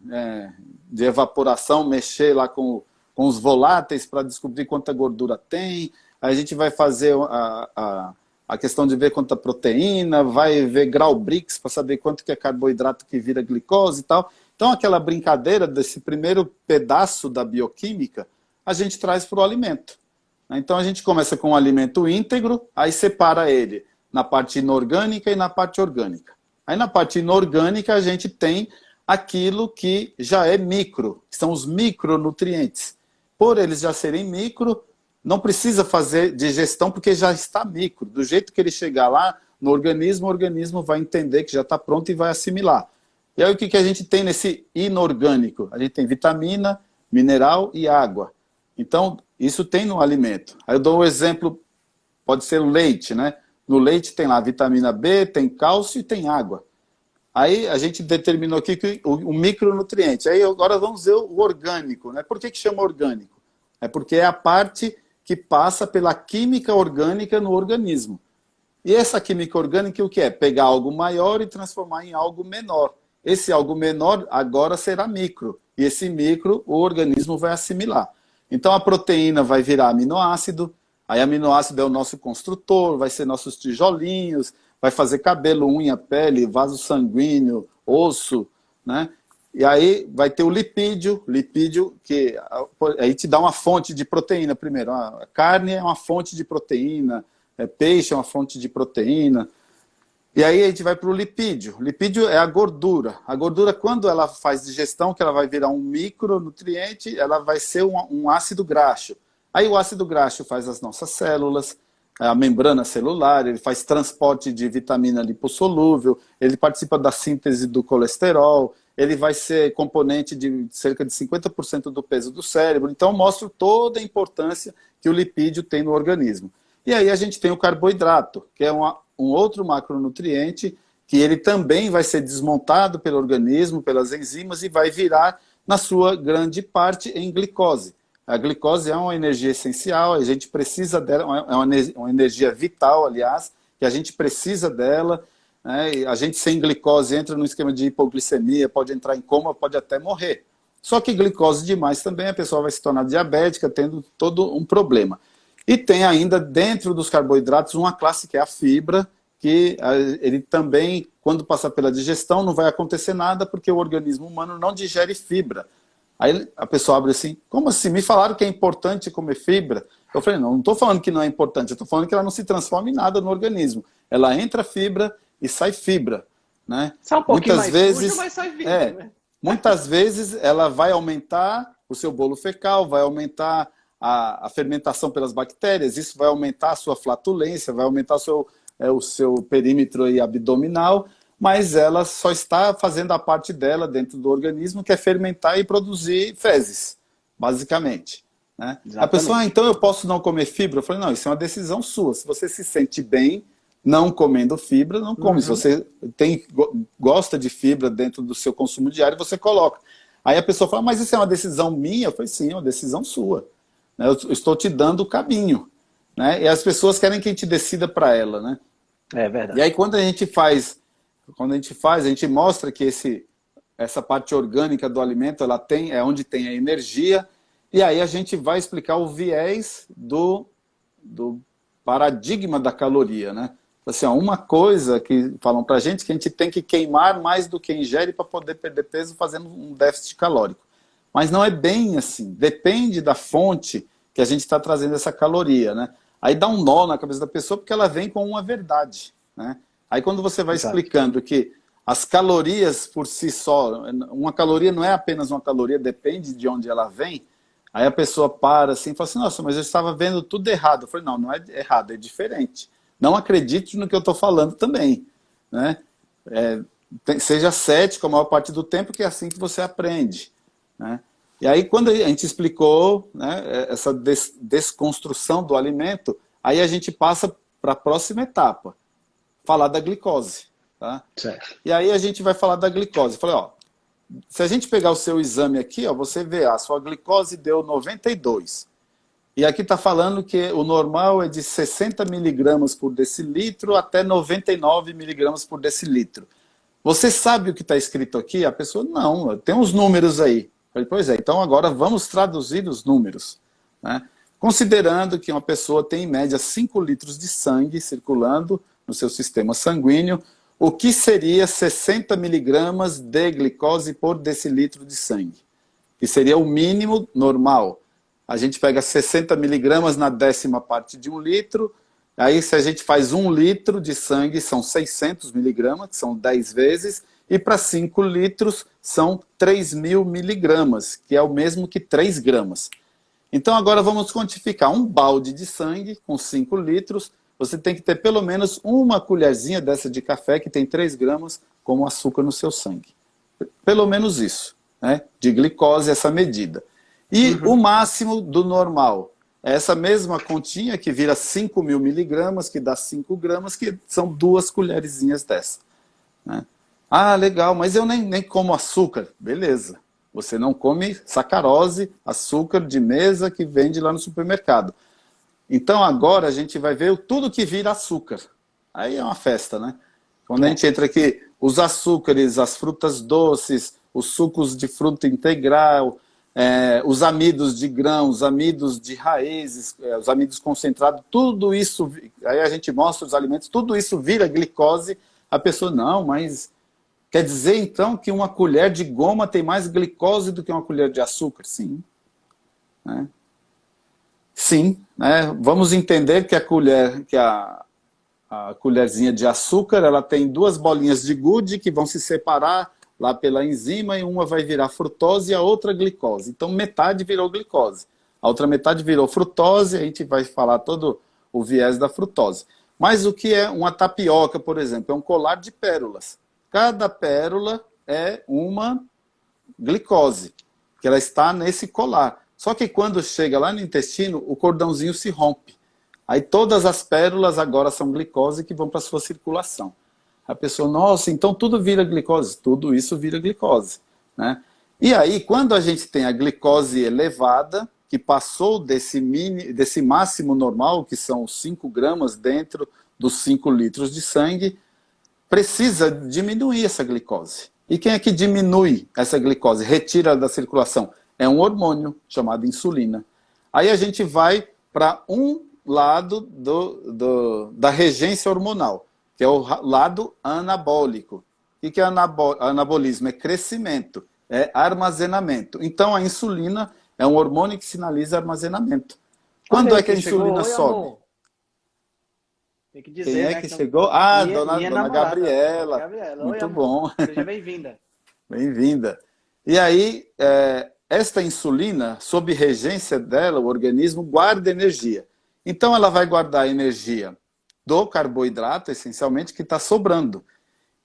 de evaporação, mexer lá com os voláteis para descobrir quanta gordura tem. Aí a gente vai fazer a questão de ver quanta proteína, vai ver grau Brix para saber quanto que é carboidrato que vira glicose e tal. Então aquela brincadeira desse primeiro pedaço da bioquímica, a gente traz para o alimento. Então a gente começa com um alimento íntegro, aí separa ele na parte inorgânica e na parte orgânica. Aí na parte inorgânica a gente tem aquilo que já é micro, que são os micronutrientes. Por eles já serem micro, não precisa fazer digestão porque já está micro. Do jeito que ele chegar lá no organismo, o organismo vai entender que já está pronto e vai assimilar. E aí o que a gente tem nesse inorgânico? A gente tem vitamina, mineral e água. Então, isso tem no alimento. Aí eu dou um exemplo, pode ser o leite, né? No leite tem lá vitamina B, tem cálcio e tem água. Aí a gente determinou aqui que o micronutriente. Aí agora vamos ver o orgânico, né? Por que chama orgânico? É porque é a parte que passa pela química orgânica no organismo. E essa química orgânica o que é? Pegar algo maior e transformar em algo menor. Esse algo menor agora será micro. E esse micro o organismo vai assimilar. Então a proteína vai virar aminoácido. Aí aminoácido é o nosso construtor, vai ser nossos tijolinhos, vai fazer cabelo, unha, pele, vaso sanguíneo, osso, né? E aí vai ter o lipídio que aí te dá uma fonte de proteína primeiro. A carne é uma fonte de proteína, peixe é uma fonte de proteína. E aí a gente vai para o lipídio. O lipídio é a gordura. A gordura, quando ela faz digestão, que ela vai virar um micronutriente, ela vai ser um ácido graxo. Aí o ácido graxo faz as nossas células, a membrana celular, ele faz transporte de vitamina lipossolúvel, ele participa da síntese do colesterol, ele vai ser componente de cerca de 50% do peso do cérebro. Então, mostra toda a importância que o lipídio tem no organismo. E aí a gente tem o carboidrato, que é um outro macronutriente, que ele também vai ser desmontado pelo organismo, pelas enzimas, e vai virar, na sua grande parte, em glicose. A glicose é uma energia essencial, a gente precisa dela, é uma energia vital, aliás, que a gente precisa dela, né? E a gente sem glicose entra no esquema de hipoglicemia, pode entrar em coma, pode até morrer. Só que glicose demais também, a pessoa vai se tornar diabética, tendo todo um problema. E tem ainda, dentro dos carboidratos, uma classe que é a fibra, que ele também, quando passar pela digestão, não vai acontecer nada, porque o organismo humano não digere fibra. Aí a pessoa abre assim, como assim? Me falaram que é importante comer fibra? Eu falei, não estou falando que não é importante, eu estou falando que ela não se transforma em nada no organismo. Ela entra fibra e sai fibra. Né? Sai um pouquinho muitas mais vezes, sujo, mas sai fibra, né? Muitas vezes ela vai aumentar o seu bolo fecal, vai aumentar a fermentação pelas bactérias, isso vai aumentar a sua flatulência, vai aumentar o seu perímetro aí abdominal, mas ela só está fazendo a parte dela dentro do organismo, que é fermentar e produzir fezes, basicamente. Né? A pessoa, então eu posso não comer fibra? Eu falei, não, isso é uma decisão sua. Se você se sente bem não comendo fibra, não come. Uhum. Se você gosta de fibra dentro do seu consumo diário, você coloca. Aí a pessoa fala, mas isso é uma decisão minha? Eu falei, sim, é uma decisão sua. Eu estou te dando o caminho. Né? E as pessoas querem que a gente decida para ela. Né? É verdade. E aí quando a gente mostra que essa parte orgânica do alimento é onde tem a energia, e aí a gente vai explicar o viés do paradigma da caloria. Né? Assim, uma coisa que falam para a gente que a gente tem que queimar mais do que ingere para poder perder peso fazendo um déficit calórico. Mas não é bem assim. Depende da fonte que a gente está trazendo essa caloria. Né? Aí dá um nó na cabeça da pessoa porque ela vem com uma verdade. Né? Aí quando você vai explicando que as calorias por si só, uma caloria não é apenas uma caloria, depende de onde ela vem, aí a pessoa para assim e fala assim, nossa, mas eu estava vendo tudo errado. Eu falei, não, não é errado, é diferente. Não acredite no que eu estou falando também. Né? Seja cético a maior parte do tempo, que é assim que você aprende. Né? E aí, quando a gente explicou, né, essa desconstrução do alimento, aí a gente passa para a próxima etapa, falar da glicose. Tá? Certo. E aí a gente vai falar da glicose. Falei, ó, se a gente pegar o seu exame aqui, ó, você vê, a sua glicose deu 92. E aqui está falando que o normal é de 60 miligramas por decilitro até 99 miligramas por decilitro. Você sabe o que está escrito aqui? A pessoa, não, tem uns números aí. Falei, pois é, então agora vamos traduzir os números. Né? Considerando que uma pessoa tem em média 5 litros de sangue circulando no seu sistema sanguíneo, o que seria 60 miligramas de glicose por decilitro de sangue? Que seria o mínimo normal. A gente pega 60 miligramas na 10ª parte de 1 litro, aí se a gente faz 1 litro de sangue, são 600 miligramas, que são 10 vezes, e para 5 litros são 3.000 miligramas, que é o mesmo que 3 gramas. Então agora vamos quantificar. Um balde de sangue com 5 litros, você tem que ter pelo menos uma colherzinha dessa de café, que tem 3 gramas, como açúcar no seu sangue. Pelo menos isso, né? De glicose, essa medida. E o máximo do normal é essa mesma continha, que vira 5.000 miligramas, que dá 5 gramas, que são 2 colherzinhas dessa. Né? Ah, legal, mas eu nem como açúcar. Beleza. Você não come sacarose, açúcar de mesa que vende lá no supermercado. Então agora a gente vai ver tudo que vira açúcar. Aí é uma festa, né? Quando a gente entra aqui, os açúcares, as frutas doces, os sucos de fruta integral, os amidos de grãos, os amidos de raízes, os amidos concentrados, tudo isso, aí a gente mostra os alimentos, tudo isso vira glicose. A pessoa, não, mas Quer dizer, então, que uma colher de goma tem mais glicose do que uma colher de açúcar? Sim. Né? Sim. Né? Vamos entender que a colherzinha de açúcar, ela tem duas bolinhas de gude que vão se separar lá pela enzima e uma vai virar frutose e a outra glicose. Então, metade virou glicose. A outra metade virou frutose, a gente vai falar todo o viés da frutose. Mas o que é uma tapioca, por exemplo? É um colar de pérolas. Cada pérola é uma glicose, que ela está nesse colar. Só que quando chega lá no intestino, o cordãozinho se rompe. Aí todas as pérolas agora são glicose que vão para a sua circulação. A pessoa, nossa, então tudo vira glicose. Tudo isso vira glicose. Né? E aí, quando a gente tem a glicose elevada, que passou desse máximo normal, que são 5 gramas dentro dos 5 litros de sangue, precisa diminuir essa glicose. E quem é que diminui essa glicose? Retira da circulação? É um hormônio chamado insulina. Aí a gente vai para um lado da regência hormonal, que é o lado anabólico. O que é anabolismo? É crescimento, é armazenamento. Então a insulina é um hormônio que sinaliza armazenamento. Quando é que a insulina sobe? Tem que dizer, quem é que chegou? Ah, dona Gabriela. Muito Oi, bom. Seja bem-vinda. Bem-vinda. E aí, esta insulina, sob regência dela, o organismo guarda energia. Então, ela vai guardar a energia do carboidrato, essencialmente, que está sobrando.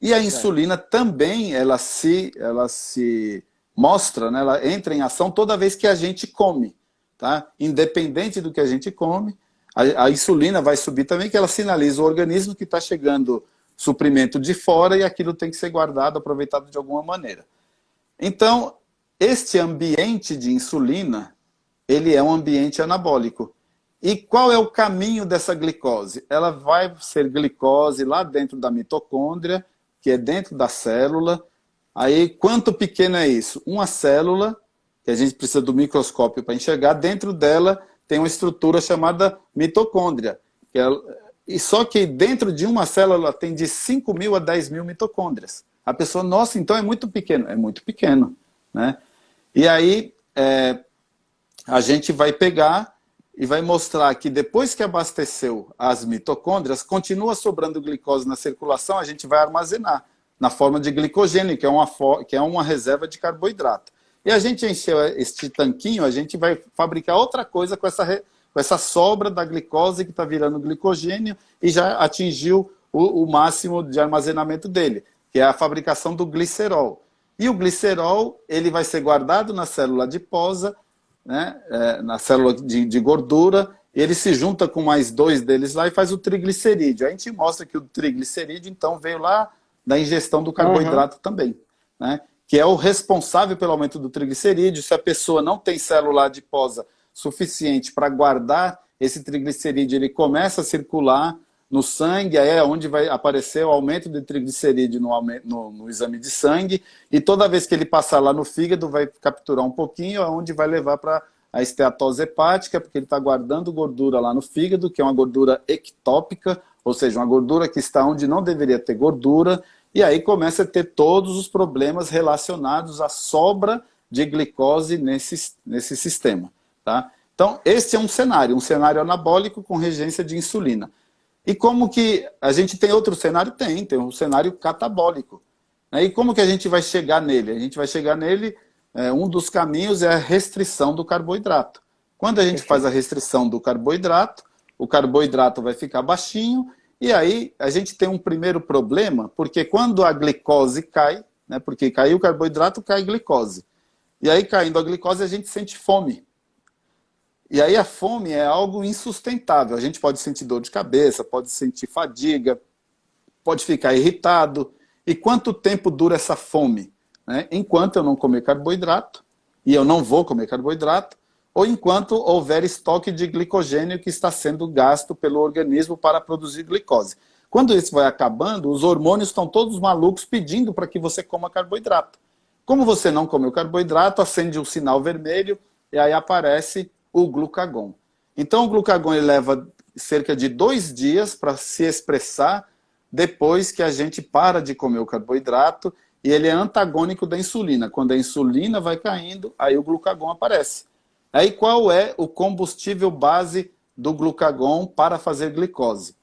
E a insulina também, ela se mostra, né? Ela entra em ação toda vez que a gente come. Tá? Independente do que a gente come, a insulina vai subir também, que ela sinaliza o organismo que está chegando suprimento de fora e aquilo tem que ser guardado, aproveitado de alguma maneira. Então, este ambiente de insulina, ele é um ambiente anabólico. E qual é o caminho dessa glicose? Ela vai ser glicose lá dentro da mitocôndria, que é dentro da célula. Aí, quanto pequeno é isso? Uma célula, que a gente precisa do microscópio para enxergar, dentro dela tem uma estrutura chamada mitocôndria. E só que dentro de uma célula tem de 5.000 a 10.000 mitocôndrias. A pessoa, nossa, então é muito pequeno. É muito pequeno. Né? E aí, a gente vai pegar e vai mostrar que depois que abasteceu as mitocôndrias, continua sobrando glicose na circulação, a gente vai armazenar na forma de glicogênio, que é uma reserva de carboidrato. E a gente encheu este tanquinho, a gente vai fabricar outra coisa com essa sobra da glicose que está virando glicogênio e já atingiu o máximo de armazenamento dele, que é a fabricação do glicerol. E o glicerol, ele vai ser guardado na célula adiposa, né, na célula de gordura, e ele se junta com mais 2 deles lá e faz o triglicerídeo. A gente mostra que o triglicerídeo, então, veio lá da ingestão do carboidrato também, né? Que é o responsável pelo aumento do triglicerídeo. Se a pessoa não tem célula adiposa suficiente para guardar esse triglicerídeo, ele começa a circular no sangue, aí é onde vai aparecer o aumento de triglicerídeo no exame de sangue, e toda vez que ele passar lá no fígado, vai capturar um pouquinho, é onde vai levar para a esteatose hepática, porque ele está guardando gordura lá no fígado, que é uma gordura ectópica, ou seja, uma gordura que está onde não deveria ter gordura, e aí começa a ter todos os problemas relacionados à sobra de glicose nesse sistema. Tá? Então, esse é um cenário anabólico com regência de insulina. E como que a gente tem outro cenário? Tem um cenário catabólico. Né? E como que a gente vai chegar nele? A gente vai chegar nele, um dos caminhos é a restrição do carboidrato. Quando a gente faz a restrição do carboidrato, o carboidrato vai ficar baixinho, e aí a gente tem um primeiro problema, porque quando a glicose cai, né, porque caiu o carboidrato, cai a glicose. E aí, caindo a glicose, a gente sente fome. E aí a fome é algo insustentável. A gente pode sentir dor de cabeça, pode sentir fadiga, pode ficar irritado. E quanto tempo dura essa fome? Né? Enquanto eu não comer carboidrato, e eu não vou comer carboidrato, ou enquanto houver estoque de glicogênio que está sendo gasto pelo organismo para produzir glicose. Quando isso vai acabando, os hormônios estão todos malucos pedindo para que você coma carboidrato. Como você não comeu carboidrato, acende um sinal vermelho e aí aparece o glucagon. Então o glucagon ele leva cerca de 2 dias para se expressar depois que a gente para de comer o carboidrato, e ele é antagônico da insulina. Quando a insulina vai caindo, aí o glucagon aparece. Aí qual é o combustível base do glucagon para fazer glicose?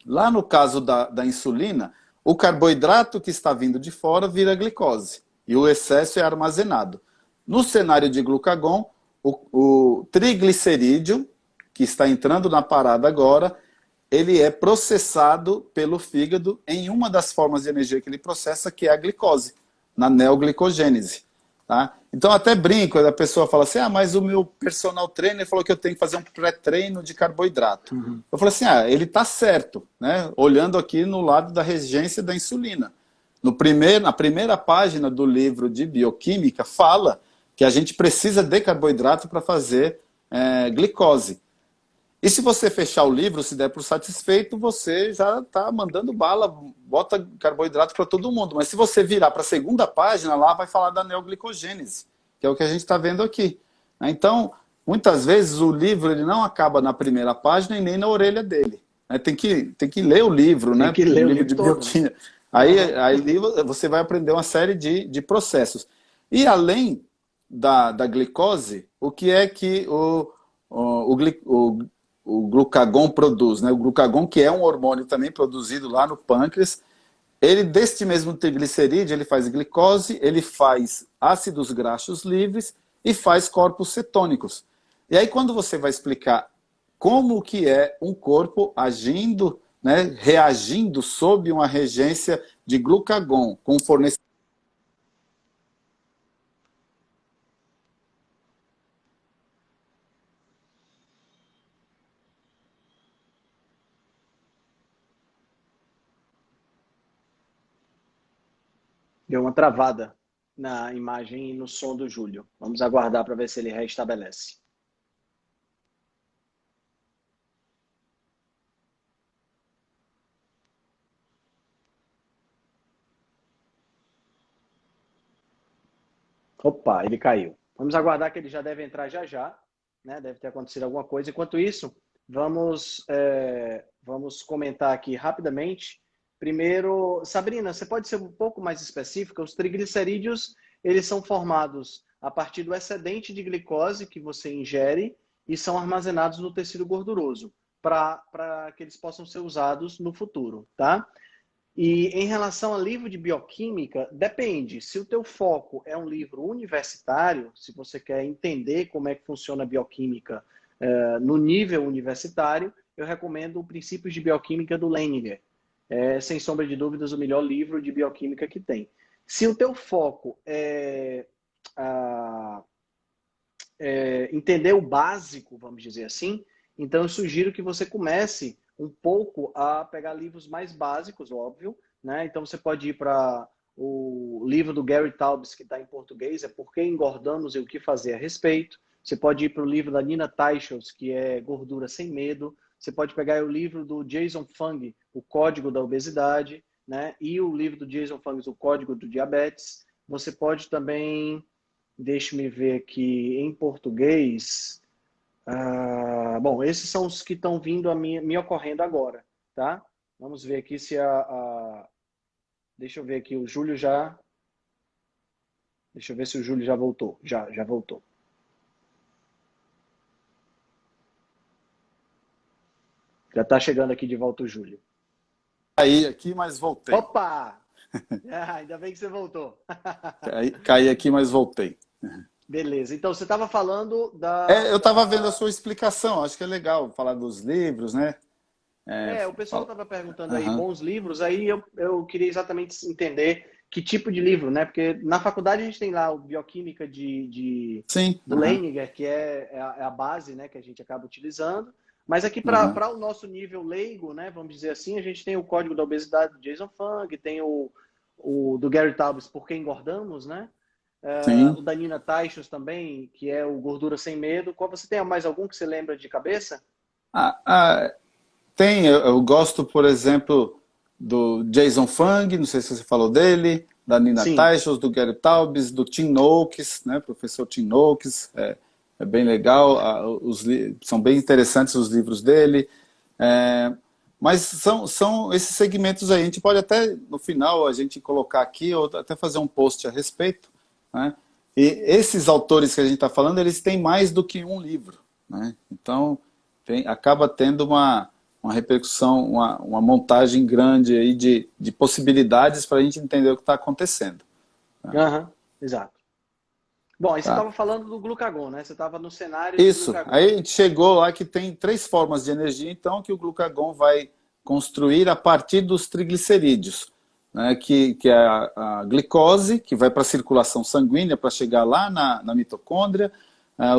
Lá no caso da insulina, o carboidrato que está vindo de fora vira glicose e o excesso é armazenado. No cenário de glucagon, o triglicerídeo, que está entrando na parada agora, ele é processado pelo fígado em uma das formas de energia que ele processa, que é a glicose, na neoglicogênese. Tá? Então, até brinco, a pessoa fala assim, mas o meu personal trainer falou que eu tenho que fazer um pré-treino de carboidrato. Eu falo assim, ele está certo, né? Olhando aqui no lado da regência da insulina. Na primeira página do livro de bioquímica, fala que a gente precisa de carboidrato para fazer glicose. E se você fechar o livro, se der por satisfeito, você já está mandando bala, bota carboidrato para todo mundo. Mas se você virar para a segunda página, lá vai falar da neoglicogênese, que é o que a gente está vendo aqui. Então, muitas vezes o livro ele não acaba na primeira página e nem na orelha dele. Tem que ler o livro, né? Tem que ler o livro de todo, bioquímica. Né? Aí você vai aprender uma série de processos. E além da glicose, o que é que o glucagon produz, né? O glucagon, que é um hormônio também produzido lá no pâncreas, ele, deste mesmo triglicerídeo, ele faz glicose, ele faz ácidos graxos livres e faz corpos cetônicos. E aí, quando você vai explicar como que é um corpo agindo, né, reagindo sob uma regência de glucagon, com fornecimento. Deu uma travada na imagem e no som do Júlio. Vamos aguardar para ver se ele restabelece. Opa, ele caiu. Vamos aguardar que ele já deve entrar já já, né? Deve ter acontecido alguma coisa. Enquanto isso, vamos comentar aqui rapidamente. Primeiro, Sabrina, você pode ser um pouco mais específica? Os triglicerídeos, eles são formados a partir do excedente de glicose que você ingere e são armazenados no tecido gorduroso para que eles possam ser usados no futuro, tá? E em relação a livro de bioquímica, depende. Se o teu foco é um livro universitário, se você quer entender como é que funciona a bioquímica no nível universitário, eu recomendo o Princípios de Bioquímica do Leininger. É, sem sombra de dúvidas, o melhor livro de bioquímica que tem. Se o teu foco é entender o básico, vamos dizer assim, então eu sugiro que você comece um pouco a pegar livros mais básicos, óbvio, né? Então você pode ir para o livro do Gary Taubes, que está em português, é Por que Engordamos e o que Fazer a Respeito. Você pode ir para o livro da Nina Teicholz, que é Gordura Sem Medo. Você pode pegar o livro do Jason Fung, O Código da Obesidade, né? E o livro do Jason Fung, O Código do Diabetes. Você pode também, deixe-me ver aqui em português. Bom, esses são os que estão vindo me ocorrendo agora, tá? Vamos ver aqui se deixa eu ver aqui, o Júlio já... Deixa eu ver se o Júlio já voltou. Já voltou. Já está chegando aqui de volta o Júlio. Caí aqui, mas voltei. Opa! Ainda bem que você voltou. Caí aqui, mas voltei. Beleza, então você estava falando da... eu estava vendo a sua explicação, acho que é legal falar dos livros, né? O pessoal estava perguntando aí, bons livros, aí eu queria exatamente entender que tipo de livro, né? Porque na faculdade a gente tem lá o Bioquímica do Leininger, que é a base, né, que a gente acaba utilizando, mas aqui para o nosso nível leigo, né, vamos dizer assim, a gente tem o Código da Obesidade do Jason Fung, tem o do Gary Taubes, Por que Engordamos, né? O da Nina Teicholz também, que é o Gordura Sem Medo. Qual você tem mais algum que você lembra de cabeça? Tem, eu gosto, por exemplo, do Jason Fung, não sei se você falou dele, da Nina Teicholz, do Gary Taubes, do Tim Noakes, né, professor Tim Noakes, é bem legal, são bem interessantes os livros dele. Mas são esses segmentos aí. A gente pode até, no final, a gente colocar aqui, ou até fazer um post a respeito, né? E esses autores que a gente está falando, eles têm mais do que um livro, né? Então, acaba tendo uma repercussão, uma montagem grande aí de possibilidades para a gente entender o que está acontecendo. Né? Aham, exato. Bom, aí você Tá. estava falando do glucagon, né? Você estava no cenário do Isso. glucagon. Aí a gente chegou lá que tem 3 formas de energia, então, que o glucagon vai construir a partir dos triglicerídeos, né? Que é a glicose, que vai para a circulação sanguínea para chegar lá na mitocôndria,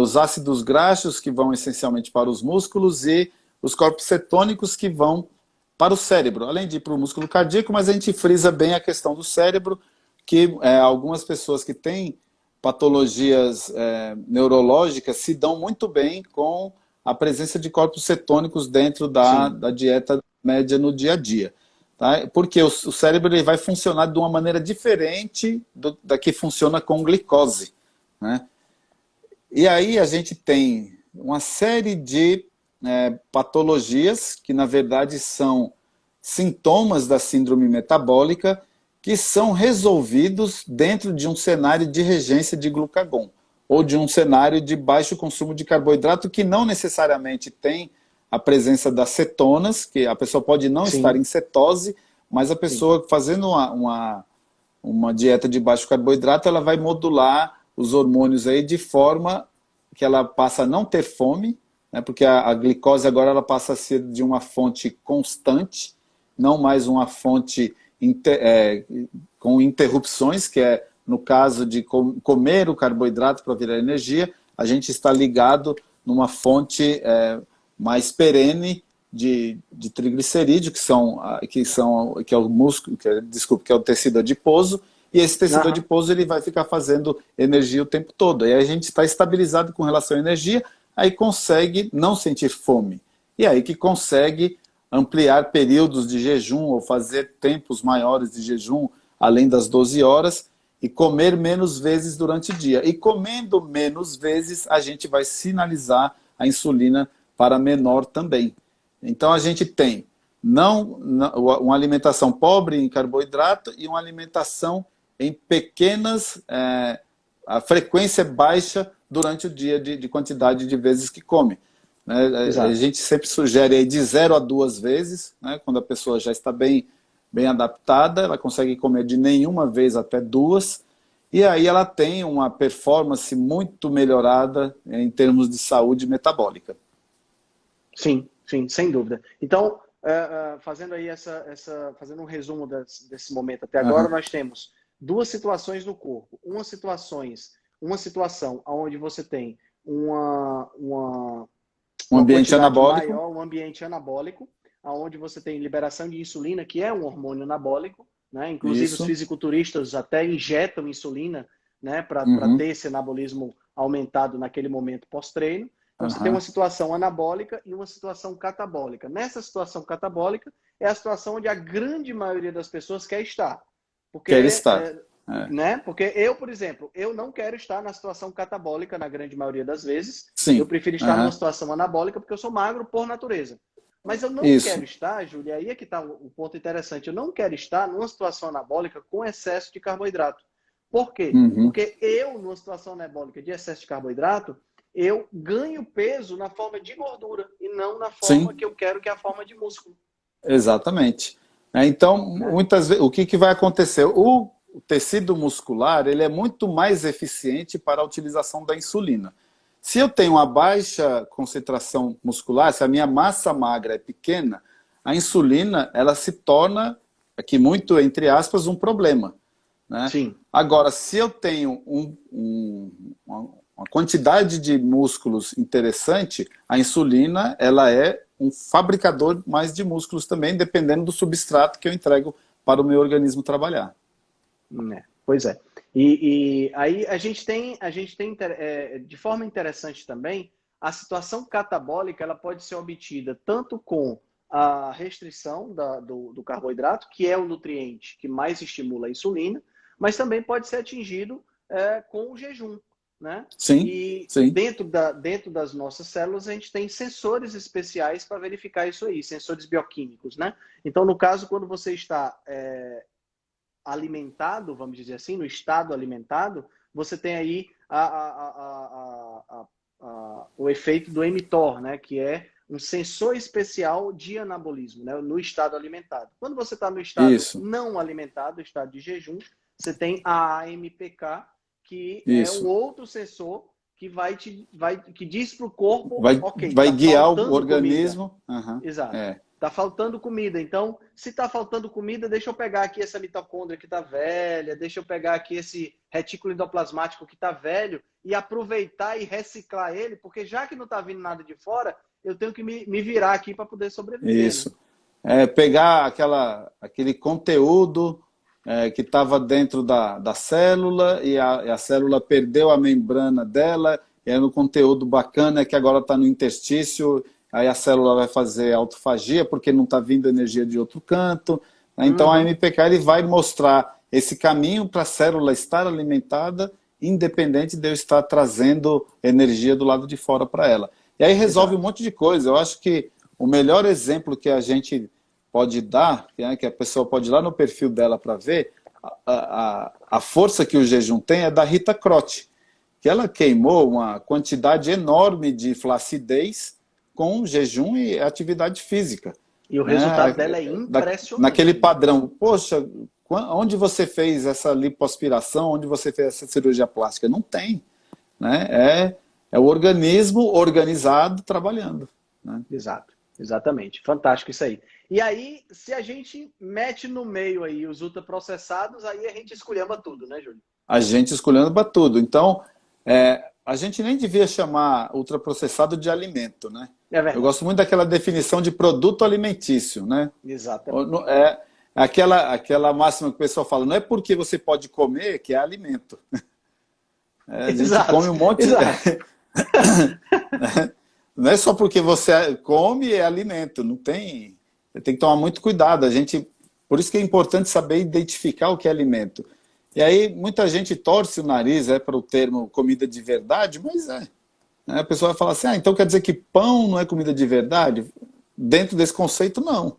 os ácidos graxos, que vão essencialmente para os músculos, e os corpos cetônicos, que vão para o cérebro, além de ir para o músculo cardíaco, mas a gente frisa bem a questão do cérebro, que algumas pessoas que têm patologias neurológicas se dão muito bem com a presença de corpos cetônicos dentro da dieta média no dia a dia. Tá? Porque o cérebro ele vai funcionar de uma maneira diferente da que funciona com glicose. Né? E aí a gente tem uma série de patologias que, na verdade, são sintomas da síndrome metabólica que são resolvidos dentro de um cenário de regência de glucagon, ou de um cenário de baixo consumo de carboidrato, que não necessariamente tem a presença das cetonas, que a pessoa pode não estar em cetose, mas a pessoa fazendo uma dieta de baixo carboidrato, ela vai modular os hormônios aí de forma que ela passa a não ter fome, né, porque a glicose agora ela passa a ser de uma fonte constante, não mais uma fonte com interrupções, que é no caso de comer o carboidrato para virar energia, a gente está ligado numa fonte mais perene de triglicerídeo, que é o músculo, que é o tecido adiposo, e esse tecido adiposo ele vai ficar fazendo energia o tempo todo. E aí a gente está estabilizado com relação à energia, aí consegue não sentir fome. E aí que consegue ampliar períodos de jejum ou fazer tempos maiores de jejum, além das 12 horas, e comer menos vezes durante o dia. E comendo menos vezes, a gente vai sinalizar a insulina para menor também. Então a gente tem uma alimentação pobre em carboidrato e uma alimentação em a frequência baixa durante o dia de quantidade de vezes que come. A gente sempre sugere aí de 0 a 2 vezes, né? Quando a pessoa já está bem adaptada, ela consegue comer de nenhuma vez até 2, e aí ela tem uma performance muito melhorada em termos de saúde metabólica. Sim, sem dúvida. Então, fazendo aí fazendo um resumo desse momento até agora, nós temos 2 situações no corpo. Uma situação onde você tem um ambiente anabólico. Maior, um ambiente anabólico, onde você tem liberação de insulina, que é um hormônio anabólico, né? Inclusive os fisiculturistas até injetam insulina, né, para ter esse anabolismo aumentado naquele momento pós-treino. Então você tem uma situação anabólica e uma situação catabólica. Nessa situação catabólica é a situação onde a grande maioria das pessoas quer estar. Quer estar. Né? Porque eu, por exemplo, eu não quero estar na situação catabólica na grande maioria das vezes. Sim. Eu prefiro estar numa situação anabólica porque eu sou magro por natureza. Mas eu não quero estar, Júlia, aí é que está o ponto interessante, eu não quero estar numa situação anabólica com excesso de carboidrato. Por quê? Porque eu, numa situação anabólica de excesso de carboidrato, eu ganho peso na forma de gordura e não na forma que eu quero, que é a forma de músculo. Exatamente. Então, muitas vezes, o que vai acontecer? O tecido muscular ele é muito mais eficiente para a utilização da insulina. Se eu tenho uma baixa concentração muscular, se a minha massa magra é pequena, a insulina ela se torna, aqui muito entre aspas, um problema. Né? Sim. Agora, se eu tenho uma quantidade de músculos interessante, a insulina ela é um fabricador mais de músculos também, dependendo do substrato que eu entrego para o meu organismo trabalhar. Pois é. E aí a gente tem de forma interessante também, a situação catabólica ela pode ser obtida tanto com a restrição do carboidrato, que é o nutriente que mais estimula a insulina, mas também pode ser atingido com o jejum. né? Sim, E sim. dentro das nossas células a gente tem sensores especiais para verificar isso aí, sensores bioquímicos, né? Então, no caso, quando você está alimentado, vamos dizer assim, no estado alimentado, você tem aí o efeito do mTOR, né? Que é um sensor especial de anabolismo, né? No estado alimentado. Quando você está no estado Isso, não alimentado, estado de jejum, você tem a AMPK, que é um isso. outro sensor que diz para o corpo, Vai, ok, vai está guiar o faltando comida. organismo. Aham, Exato. é. Tá faltando comida. Então, se tá faltando comida, deixa eu pegar aqui essa mitocôndria que tá velha, deixa eu pegar aqui esse retículo endoplasmático que tá velho e aproveitar e reciclar ele, porque já que não tá vindo nada de fora, eu tenho que me virar aqui para poder sobreviver, né? Isso. É, pegar aquele conteúdo que estava dentro da célula e a célula perdeu a membrana dela, e aí no conteúdo bacana que agora está no interstício, aí a célula vai fazer autofagia porque não está vindo energia de outro canto. Né? Então a MPK ele vai mostrar esse caminho para a célula estar alimentada, independente de eu estar trazendo energia do lado de fora para ela. E aí resolve um monte de coisa. Eu acho que o melhor exemplo que a gente pode dar, né, que a pessoa pode ir lá no perfil dela para ver, a força que o jejum tem é da Rita Croce, que ela queimou uma quantidade enorme de flacidez com jejum e atividade física. E o Né? resultado dela é impressionante. Naquele padrão. Poxa, onde você fez essa lipoaspiração, onde você fez essa cirurgia plástica? Não tem. Né? É o organismo organizado trabalhando. Né? Exato, exatamente. Fantástico isso aí. E aí, se a gente mete no meio aí os ultraprocessados, aí a gente esculhamba tudo, né, Júlio? A gente escolhendo tudo. Então, a gente nem devia chamar ultraprocessado de alimento, né? É verdade. Eu gosto muito daquela definição de produto alimentício, né? Exatamente. Aquela máxima que o pessoal fala, não é porque você pode comer que é alimento. A gente come um monte... Não é só porque você come é alimento, não tem... Tem que tomar muito cuidado. Por isso que é importante saber identificar o que é alimento. E aí muita gente torce o nariz para o termo comida de verdade, mas é. A pessoa vai falar assim, então quer dizer que pão não é comida de verdade? Dentro desse conceito, não.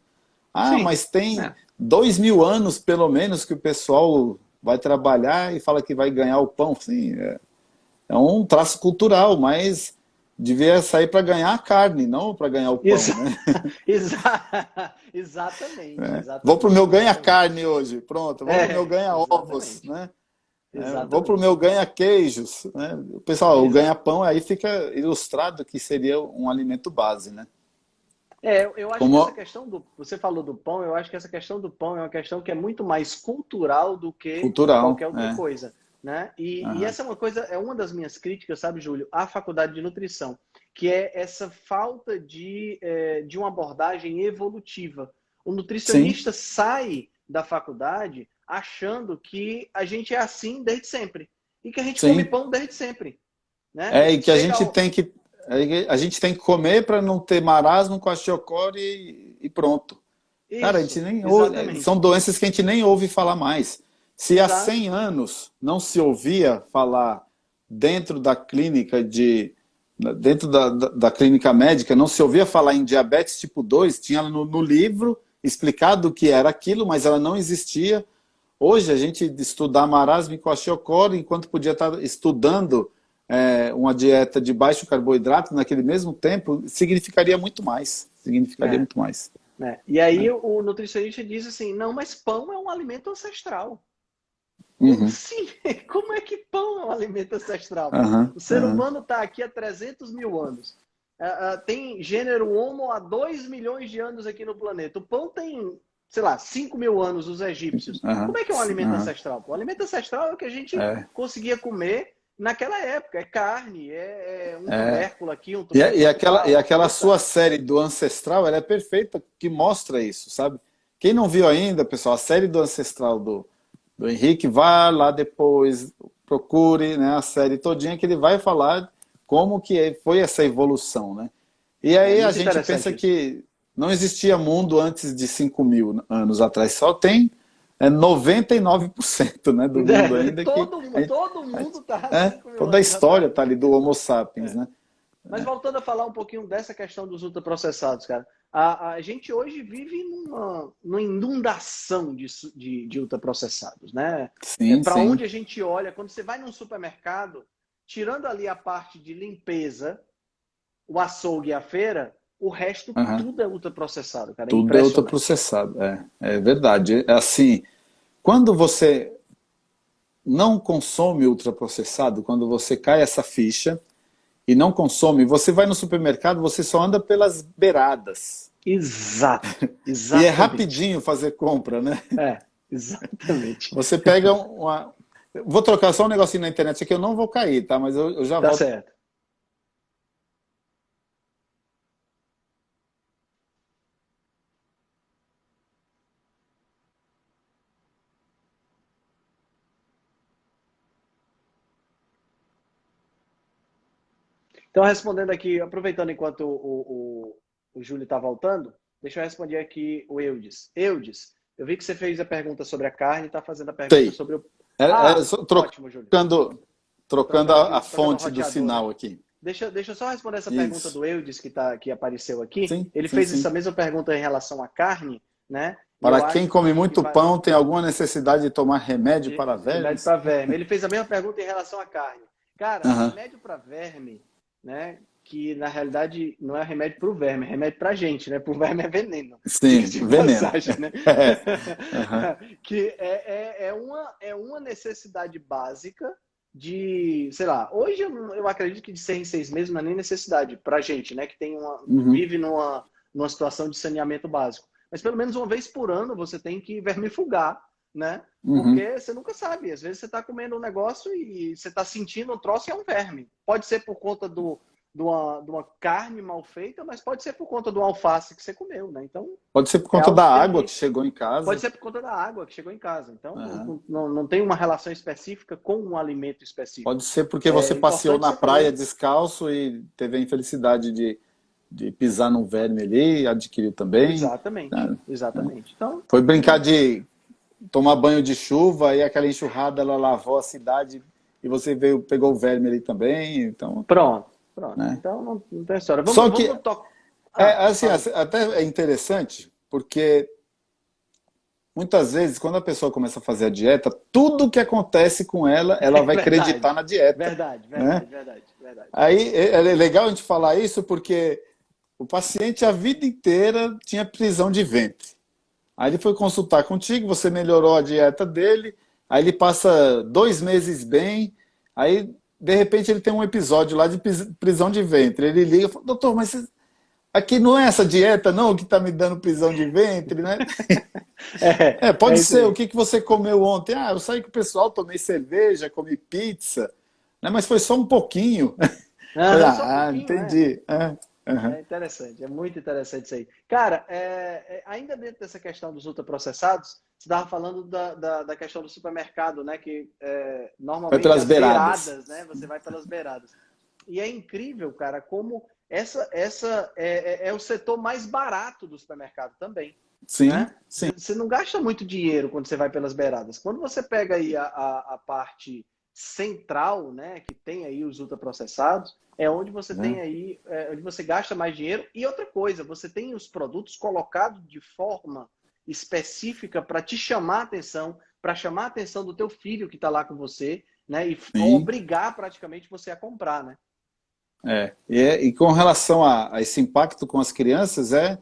Sim, mas tem 2000 anos, pelo menos, que o pessoal vai trabalhar e fala que vai ganhar o pão. Sim, é um traço cultural, mas devia sair para ganhar a carne, não para ganhar o pão. Né? Exatamente. Vou para o meu ganha-carne hoje, pronto. Vou para o meu ganha-ovos, né? Vou para o meu ganha-queijos. Né? O pessoal, o ganha-pão aí fica ilustrado que seria um alimento base, né? Eu acho que essa questão você falou do pão, eu acho que essa questão do pão é uma questão que é muito mais cultural do que qualquer outra coisa. Né? E essa é uma das minhas críticas, sabe, Júlio, à faculdade de nutrição, que é essa falta de uma abordagem evolutiva. O nutricionista sai da faculdade achando que a gente é assim desde sempre e que a gente come pão desde sempre. Né? E que a gente tem que comer para não ter marasmo, kwashiorkor e pronto. Isso, cara, a gente nem ouve, são doenças que a gente nem ouve falar mais. Se há 100 anos não se ouvia falar dentro da clínica dentro da clínica médica, não se ouvia falar em diabetes tipo 2, tinha no livro explicado o que era aquilo, mas ela não existia. Hoje a gente estudar marasmo e kwashiorkor, enquanto podia estar estudando uma dieta de baixo carboidrato naquele mesmo tempo, significaria muito mais. Muito mais. E aí o nutricionista diz assim, não, mas pão é um alimento ancestral. Sim, como é que pão é um alimento ancestral? O ser humano está aqui há 300 mil anos. Tem gênero Homo há 2 milhões de anos aqui no planeta. O pão tem, sei lá, 5 mil anos, os egípcios. Como é que é um alimento ancestral? O alimento ancestral é o que a gente conseguia comer naquela época. É carne, um tubérculo aqui, um tubérculo e aquela sua série do Ancestral, ela é perfeita, que mostra isso, sabe? Quem não viu ainda, pessoal, a série do Ancestral do Henrique, vá lá depois, procure, né, a série todinha, que ele vai falar como que foi essa evolução, né? E aí a gente pensa que não existia mundo antes de 5 mil anos atrás, só tem é 99%, né, do mundo ainda todo mundo está assim como toda a história atrás. está ali do Homo sapiens, né? Mas voltando a falar um pouquinho dessa questão dos ultraprocessados, cara, a gente hoje vive numa inundação de ultraprocessados, né? Sim, Para sim. onde a gente olha, quando você vai num supermercado, tirando ali a parte de limpeza, o açougue e a feira, o resto Aham. tudo é ultraprocessado, cara. É Tudo é impressionante. ultraprocessado, é verdade. É assim, quando você não consome ultraprocessado, quando você cai essa ficha e não consome, você vai no supermercado, você só anda pelas beiradas. Exato, E é exatamente. rapidinho fazer compra, né? Exatamente. Você pega uma. Vou trocar só um negocinho na internet aqui, eu não vou cair, tá? Mas eu já Tá volto. certo. Então, respondendo aqui, aproveitando enquanto o Júlio está voltando, deixa eu responder aqui o Eudes. Eudes, eu vi que você fez a pergunta sobre a carne e está fazendo a pergunta Sei. sobre o. É Ah, só ótimo, Júlio. trocando Trocando aqui, a fazendo o fonte do roteador, né? sinal aqui. Deixa eu só responder essa pergunta Isso. do Eudes que apareceu aqui. Sim, Ele sim, fez essa sim. mesma pergunta em relação à carne, né? E Para eu quem acho come que muito vai. pão, tem alguma necessidade de tomar remédio para Remédio vermes? para verme. Ele fez a mesma pergunta em relação à carne. Cara, Aham. remédio para verme, né? Que na realidade não é remédio para o verme, é remédio para a gente, né? Para o verme é veneno, Sim, diga-se de veneno. passagem, né? É. Aham. Que é uma necessidade básica de, sei lá, hoje eu acredito que de 6 em 6 meses não é nem necessidade para a gente, né? Que Uhum. vive numa situação de saneamento básico. Mas pelo menos uma vez por ano você tem que vermifugar, né? Uhum. Porque você nunca sabe. Às vezes você está comendo um negócio e você está sentindo um troço e é um verme. Pode ser por conta de uma carne mal feita, mas pode ser por conta do alface que você comeu, né? Então, Pode ser por é conta algo da que tem água que que. chegou em Pode casa. ser por conta da água que chegou em casa. Então, Aham. não tem uma relação específica com um alimento específico. Pode ser porque você É passeou importante na você praia ter. descalço e teve a infelicidade de pisar num verme ali, e adquiriu também. Exatamente. Tá? Exatamente. Então, Foi brincar de tomar banho de chuva e aquela enxurrada ela lavou a cidade e você veio, pegou o verme ali também, então, pronto. Pronto. né? Então, não tem história. Só que Vamos tocar. é Ah, assim, fala aí. até é interessante, porque muitas vezes quando a pessoa começa a fazer a dieta, tudo que acontece com ela, ela vai Verdade. acreditar na dieta, Verdade, né? verdade, verdade, verdade. Aí é legal a gente falar isso porque o paciente a vida inteira tinha prisão de ventre. Aí ele foi consultar contigo, você melhorou a dieta dele, aí ele passa 2 meses bem, aí de repente ele tem um episódio lá de prisão de ventre. Ele liga e fala, doutor, mas aqui não é essa dieta não que está me dando prisão de ventre, né? É Pode isso ser, o aí. que você comeu ontem? Ah, eu saí com o pessoal, tomei cerveja, comi pizza, né? Mas foi só um pouquinho. Falei, Aham, só um pouquinho, é. entendi. Aham. É interessante, é muito interessante isso aí. Cara, ainda dentro dessa questão dos ultraprocessados, você estava falando da questão do supermercado, né? Que Vai normalmente pelas as beiradas. beiradas, né? Você vai pelas beiradas. E é incrível, cara, como essa é o setor mais barato do supermercado também, Sim, né? sim. Você não gasta muito dinheiro quando você vai pelas beiradas. Quando você pega aí a parte central, né, que tem aí os ultraprocessados, é onde você tem Né? aí, onde você gasta mais dinheiro. E outra coisa, você tem os produtos colocados de forma específica para te chamar a atenção, para chamar a atenção do teu filho que está lá com você, né, e Sim. obrigar praticamente você a comprar, né? E com relação a esse impacto com as crianças, é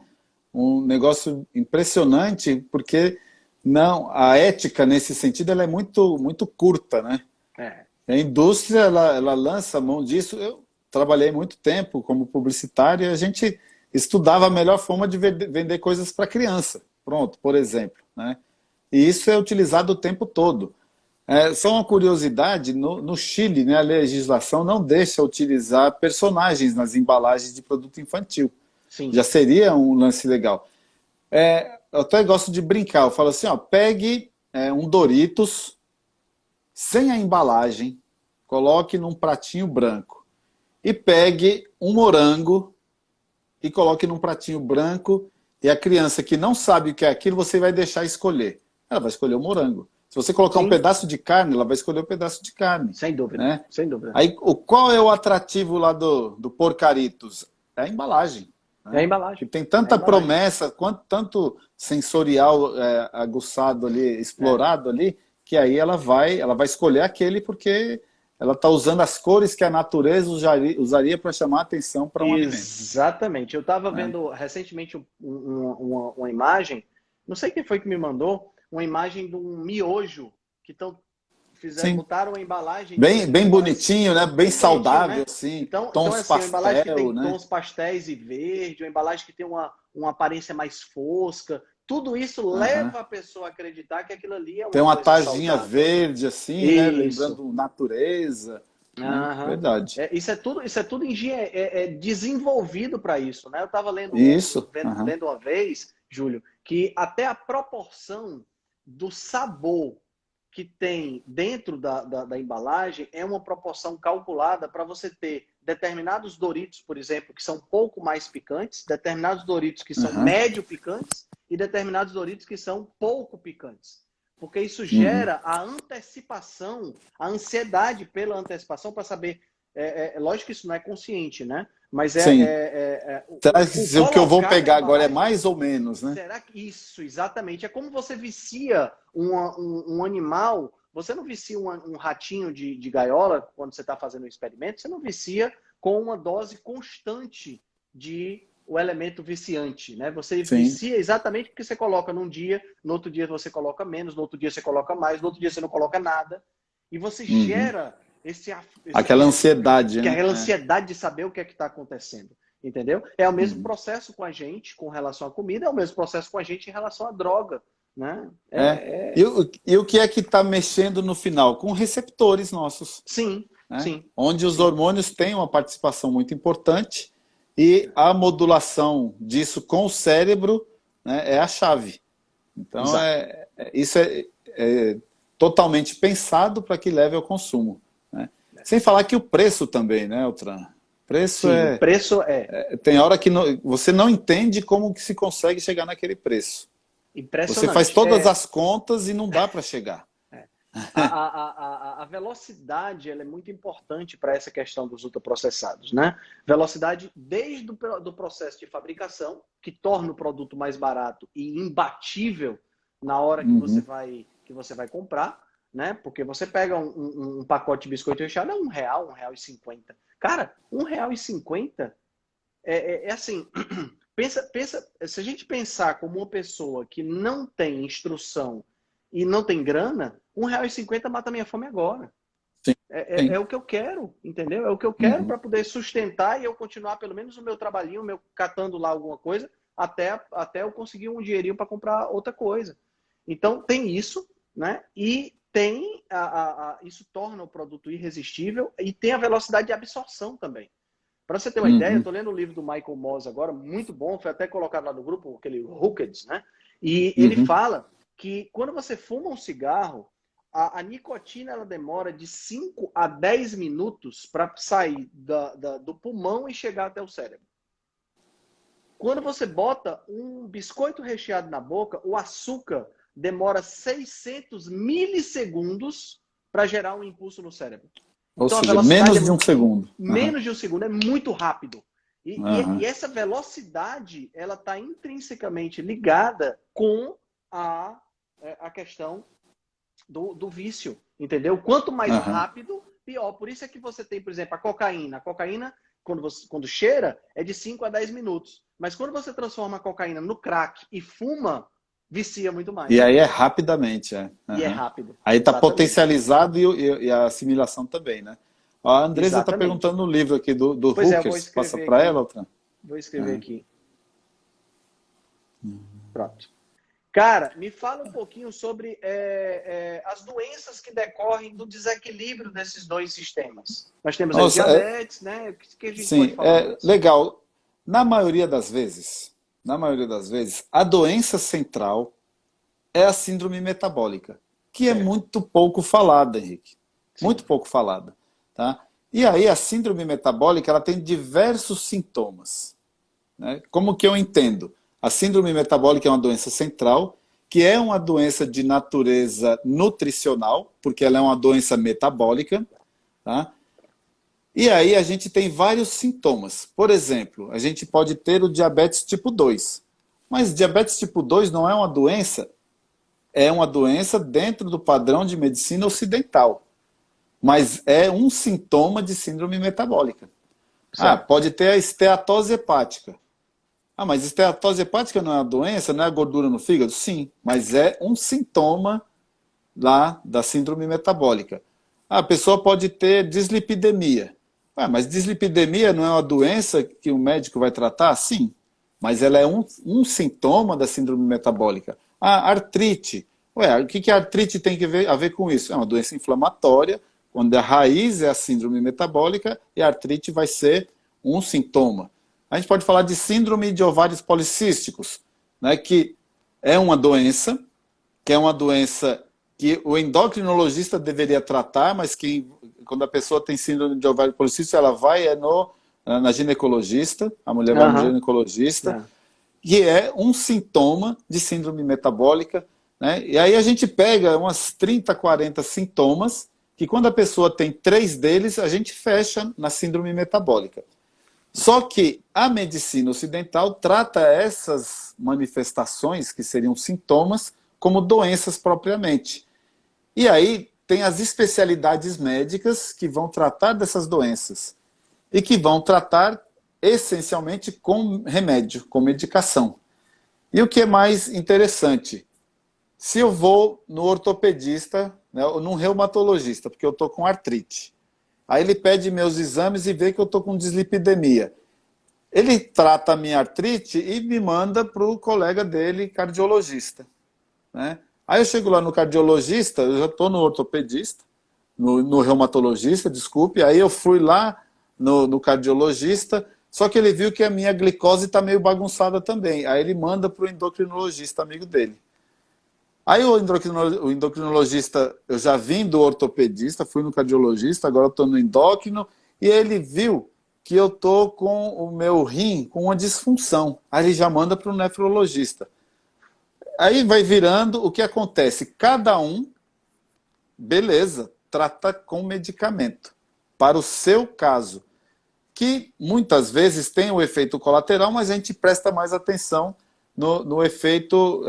um negócio impressionante, porque não, a ética nesse sentido ela é muito, muito curta, né? É, A indústria ela lança a mão disso. Eu trabalhei muito tempo como publicitário e a gente estudava a melhor forma de vender coisas para criança. Pronto, por exemplo, né? E isso é utilizado o tempo todo. Só uma curiosidade, no Chile, né, a legislação não deixa utilizar personagens nas embalagens de produto infantil. sim. Já seria um lance legal. Eu até gosto de brincar, eu falo assim, ó, pegue um Doritos sem a embalagem, coloque num pratinho branco. E pegue um morango e coloque num pratinho branco, e a criança que não sabe o que é aquilo, você vai deixar escolher. ela vai escolher o morango. Se você colocar um pedaço de carne, ela vai escolher o pedaço de carne. Sem dúvida, né? Sem dúvida. Aí, qual é o atrativo lá do Porcaritos? É a embalagem. Né? É a embalagem. Que tem tanta promessa, tanto sensorial aguçado ali, explorado ali, que aí ela vai escolher aquele porque ela está usando as cores que a natureza usaria para chamar a atenção para um alimento. Exatamente. Eu estava vendo recentemente uma imagem, não sei quem foi que me mandou, uma imagem de um miojo que botaram a embalagem bem bonitinho, né? Bem saudável, né? Assim. Então, tons assim, pastel, uma embalagem que tem né? tons pastéis e verde, uma embalagem que tem uma aparência mais fosca. Tudo isso leva a pessoa a acreditar que aquilo ali é uma tem uma coisa tarjinha saudável. verde, assim, né? Lembrando natureza. Verdade. Isso é tudo desenvolvido para isso, né? Eu estava lendo uma vez, Júlio, que até a proporção do sabor que tem dentro da embalagem é uma proporção calculada para você ter determinados Doritos, por exemplo, que são um pouco mais picantes, determinados Doritos que são médio picantes e determinados Doritos que são pouco picantes. Porque isso gera a antecipação, a ansiedade pela antecipação para saber. Lógico que isso não é consciente, né? Mas o que eu vou pegar agora é mais ou menos, né? Será que isso, exatamente. É como você vicia um animal. Você não vicia um ratinho de gaiola quando você está fazendo um experimento. Você não vicia com uma dose constante de o elemento viciante, né? Você vicia exatamente porque você coloca num dia, no outro dia você coloca menos, no outro dia você coloca mais, no outro dia você não coloca nada. E você gera aquela ansiedade, né? Aquela ansiedade de saber o que é que está acontecendo, entendeu? É o mesmo processo com a gente com relação à comida, é o mesmo processo com a gente em relação à droga, né? E o que é que está mexendo no final? Com receptores nossos. Sim, sim. Onde os hormônios têm uma participação muito importante e a modulação disso com o cérebro, né, é a chave. Então, isso é totalmente pensado para que leve ao consumo. Né? Sem falar que o preço também, né, Altran? O preço tem hora que você não entende como que se consegue chegar naquele preço. Impressionante. Você faz todas as contas e não dá para chegar. A velocidade ela é muito importante para essa questão dos ultraprocessados, né? Velocidade desde do processo de fabricação, que torna o produto mais barato e imbatível na hora que você vai comprar, né? Porque você pega um pacote de biscoito recheado é R$1, R$1,50. Cara, R$1,50 é assim. Pensa, se a gente pensar como uma pessoa que não tem instrução e não tem grana, R$1,50 mata minha fome agora. Sim. É o que eu quero, entendeu? É o que eu quero para poder sustentar e eu continuar pelo menos o meu trabalhinho, catando lá alguma coisa, até eu conseguir um dinheirinho para comprar outra coisa. Então tem isso, né? E tem isso torna o produto irresistível e tem a velocidade de absorção também. Para você ter uma ideia, eu estou lendo o livro do Michael Moss agora, muito bom, foi até colocado lá no grupo, aquele Hooked, né? E ele fala que quando você fuma um cigarro, a nicotina ela demora de 5 a 10 minutos para sair do pulmão e chegar até o cérebro. Quando você bota um biscoito recheado na boca, o açúcar demora 600 milissegundos para gerar um impulso no cérebro. Ou seja, menos de um segundo. Menos de um segundo, é muito rápido. E essa velocidade, ela está intrinsecamente ligada com a questão do vício, entendeu? Quanto mais rápido, pior. Por isso é que você tem, por exemplo, a cocaína. A cocaína, quando cheira, é de 5 a 10 minutos. Mas quando você transforma a cocaína no crack e fuma, vicia muito mais. E aí é rapidamente. E é rápido. Aí está potencializado e a assimilação também, né? A Andresa está perguntando no livro aqui do Hookers. Passa para ela, Altran? Vou escrever aqui. Pronto. Cara, me fala um pouquinho sobre as doenças que decorrem do desequilíbrio desses dois sistemas. Nós temos a diabetes, né? O que a gente pode falar? Legal. Na maioria das vezes, a doença central é a síndrome metabólica, que é muito pouco falada, Henrique. Sim. Muito pouco falada. Tá? E aí a síndrome metabólica ela tem diversos sintomas. Né? Como que eu entendo? A síndrome metabólica é uma doença central que é uma doença de natureza nutricional, porque ela é uma doença metabólica, tá? E aí a gente tem vários sintomas. Por exemplo, a gente pode ter o diabetes tipo 2. Mas diabetes tipo 2 não é uma doença, é uma doença dentro do padrão de medicina ocidental. Mas é um sintoma de síndrome metabólica. Certo. Pode ter a esteatose hepática. Mas esteatose hepática não é uma doença, não é a gordura no fígado? Sim, mas é um sintoma lá da síndrome metabólica. A pessoa pode ter dislipidemia. Mas dislipidemia não é uma doença que o médico vai tratar? Sim, mas ela é um sintoma da síndrome metabólica. Artrite. O que a artrite tem a ver com isso? É uma doença inflamatória, onde a raiz é a síndrome metabólica e a artrite vai ser um sintoma. A gente pode falar de síndrome de ovários policísticos, né, que é uma doença que o endocrinologista deveria tratar, mas que quando a pessoa tem síndrome de ovário policístico, ela vai na ginecologista, a mulher vai no ginecologista, que é um sintoma de síndrome metabólica, né? E aí a gente pega umas 30, 40 sintomas, que quando a pessoa tem 3 deles, a gente fecha na síndrome metabólica. Só que a medicina ocidental trata essas manifestações, que seriam sintomas, como doenças propriamente. E aí tem as especialidades médicas que vão tratar dessas doenças e que vão tratar essencialmente com remédio, com medicação. E o que é mais interessante, se eu vou no ortopedista, né, ou num reumatologista, porque eu estou com artrite, aí ele pede meus exames e vê que eu estou com dislipidemia. Ele trata a minha artrite e me manda para o colega dele, cardiologista, né? Aí eu chego lá no cardiologista, eu já estou no ortopedista, no reumatologista, desculpe, aí eu fui lá no cardiologista, só que ele viu que a minha glicose está meio bagunçada também. Aí ele manda para o endocrinologista, amigo dele. Aí o endocrinologista, eu já vim do ortopedista, fui no cardiologista, agora estou no endócrino, e ele viu que eu estou com o meu rim com uma disfunção. Aí ele já manda para o nefrologista. Aí vai virando, o que acontece? Cada um, beleza, trata com medicamento. Para o seu caso, que muitas vezes tem o efeito colateral, mas a gente presta mais atenção no efeito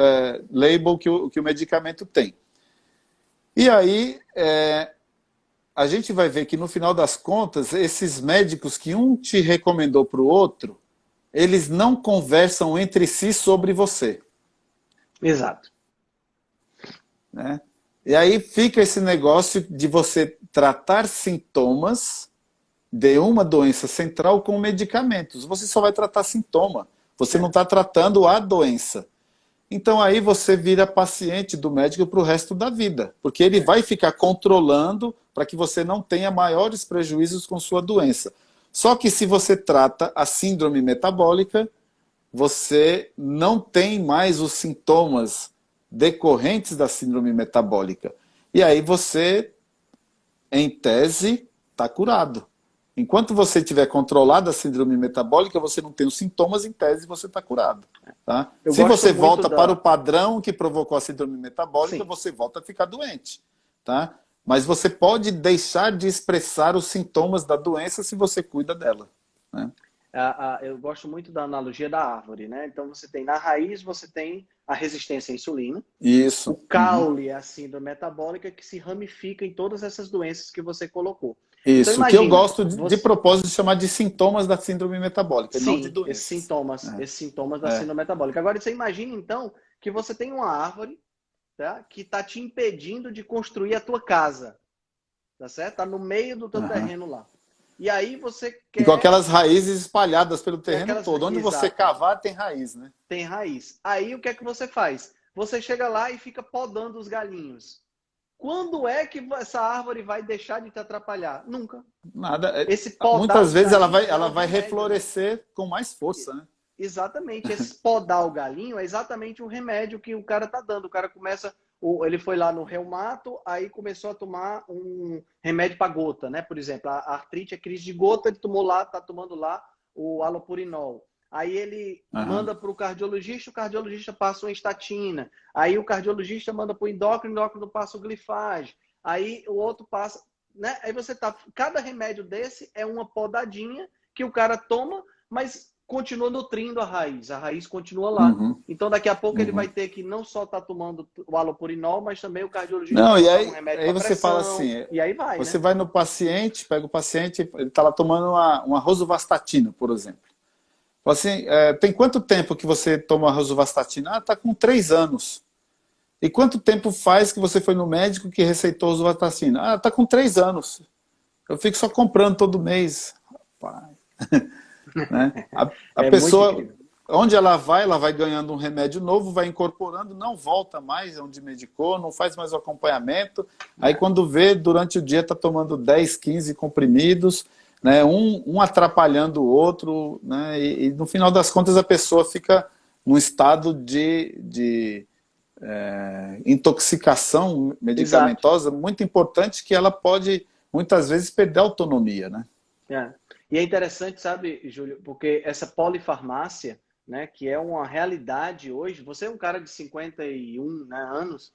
label que o medicamento tem. E aí, a gente vai ver que no final das contas, esses médicos que um te recomendou para o outro, eles não conversam entre si sobre você. Exato. Né? E aí fica esse negócio de você tratar sintomas de uma doença central com medicamentos. Você só vai tratar sintoma. Você não está tratando a doença. Então aí você vira paciente do médico para o resto da vida. Porque ele vai ficar controlando para que você não tenha maiores prejuízos com sua doença. Só que se você trata a síndrome metabólica, você não tem mais os sintomas decorrentes da síndrome metabólica. E aí você, em tese, está curado. Enquanto você tiver controlado a síndrome metabólica, você não tem os sintomas, em tese você está curado. Tá? Se você volta para o padrão que provocou a síndrome metabólica, sim, você volta a ficar doente. Tá? Mas você pode deixar de expressar os sintomas da doença se você cuida dela. Né? Eu gosto muito da analogia da árvore, né? Então você tem na raiz, você tem a resistência à insulina. Isso. O caule é a síndrome metabólica que se ramifica em todas essas doenças que você colocou. Isso, então, imagina, que eu gosto de propósito de chamar de sintomas da síndrome metabólica, sim, não de doenças. Esses sintomas da síndrome metabólica. Agora você imagina então que você tem uma árvore, tá, que está te impedindo de construir a tua casa. Tá certo? Está no meio do teu terreno lá. E aí você quer... E com aquelas raízes espalhadas pelo terreno todo. Onde você cavar, tem raiz, né? Tem raiz. Aí o que é que você faz? Você chega lá e fica podando os galinhos. Quando é que essa árvore vai deixar de te atrapalhar? Nunca. Nada. Muitas vezes ela vai reflorescer, né, com mais força, né? Exatamente. Esse podar o galinho é exatamente o remédio que o cara tá dando. O cara começa... Ele foi lá no reumato, aí começou a tomar um remédio para gota, né? Por exemplo, a artrite é crise de gota, ele tomou lá, tá tomando lá o alopurinol. aí ele manda para o cardiologista passa uma estatina, aí o cardiologista manda para o endócrino passa o glifage, aí o outro passa, né? Aí você tá, cada remédio desse é uma podadinha que o cara toma, mas continua nutrindo a raiz continua lá. Então daqui a pouco ele vai ter que não só estar tomando o halopurinol, mas também o cardiologista não, vai e botar aí, um remédio aí para você pressão, fala assim, e aí vai, você né? vai no paciente, pega o paciente, ele está lá tomando uma rosuvastatina, por exemplo. Fala assim, tem quanto tempo que você toma a rosuvastatina? Ah, está com 3 anos. E quanto tempo faz que você foi no médico que receitou rosuvastatina? Ah, está com 3 anos. Eu fico só comprando todo mês. Rapaz. Né? A É muito pessoa, incrível. onde ela vai ganhando um remédio novo, vai incorporando, não volta mais onde medicou, não faz mais o acompanhamento. Aí quando vê, durante o dia está tomando 10, 15 comprimidos, né? Um atrapalhando o outro, né? E no final das contas a pessoa fica num estado de intoxicação Exato. medicamentosa muito importante, que ela pode muitas vezes perder a autonomia, né? E é interessante, sabe, Júlio, porque essa polifarmácia, né, que é uma realidade hoje, você é um cara de 51, né, anos,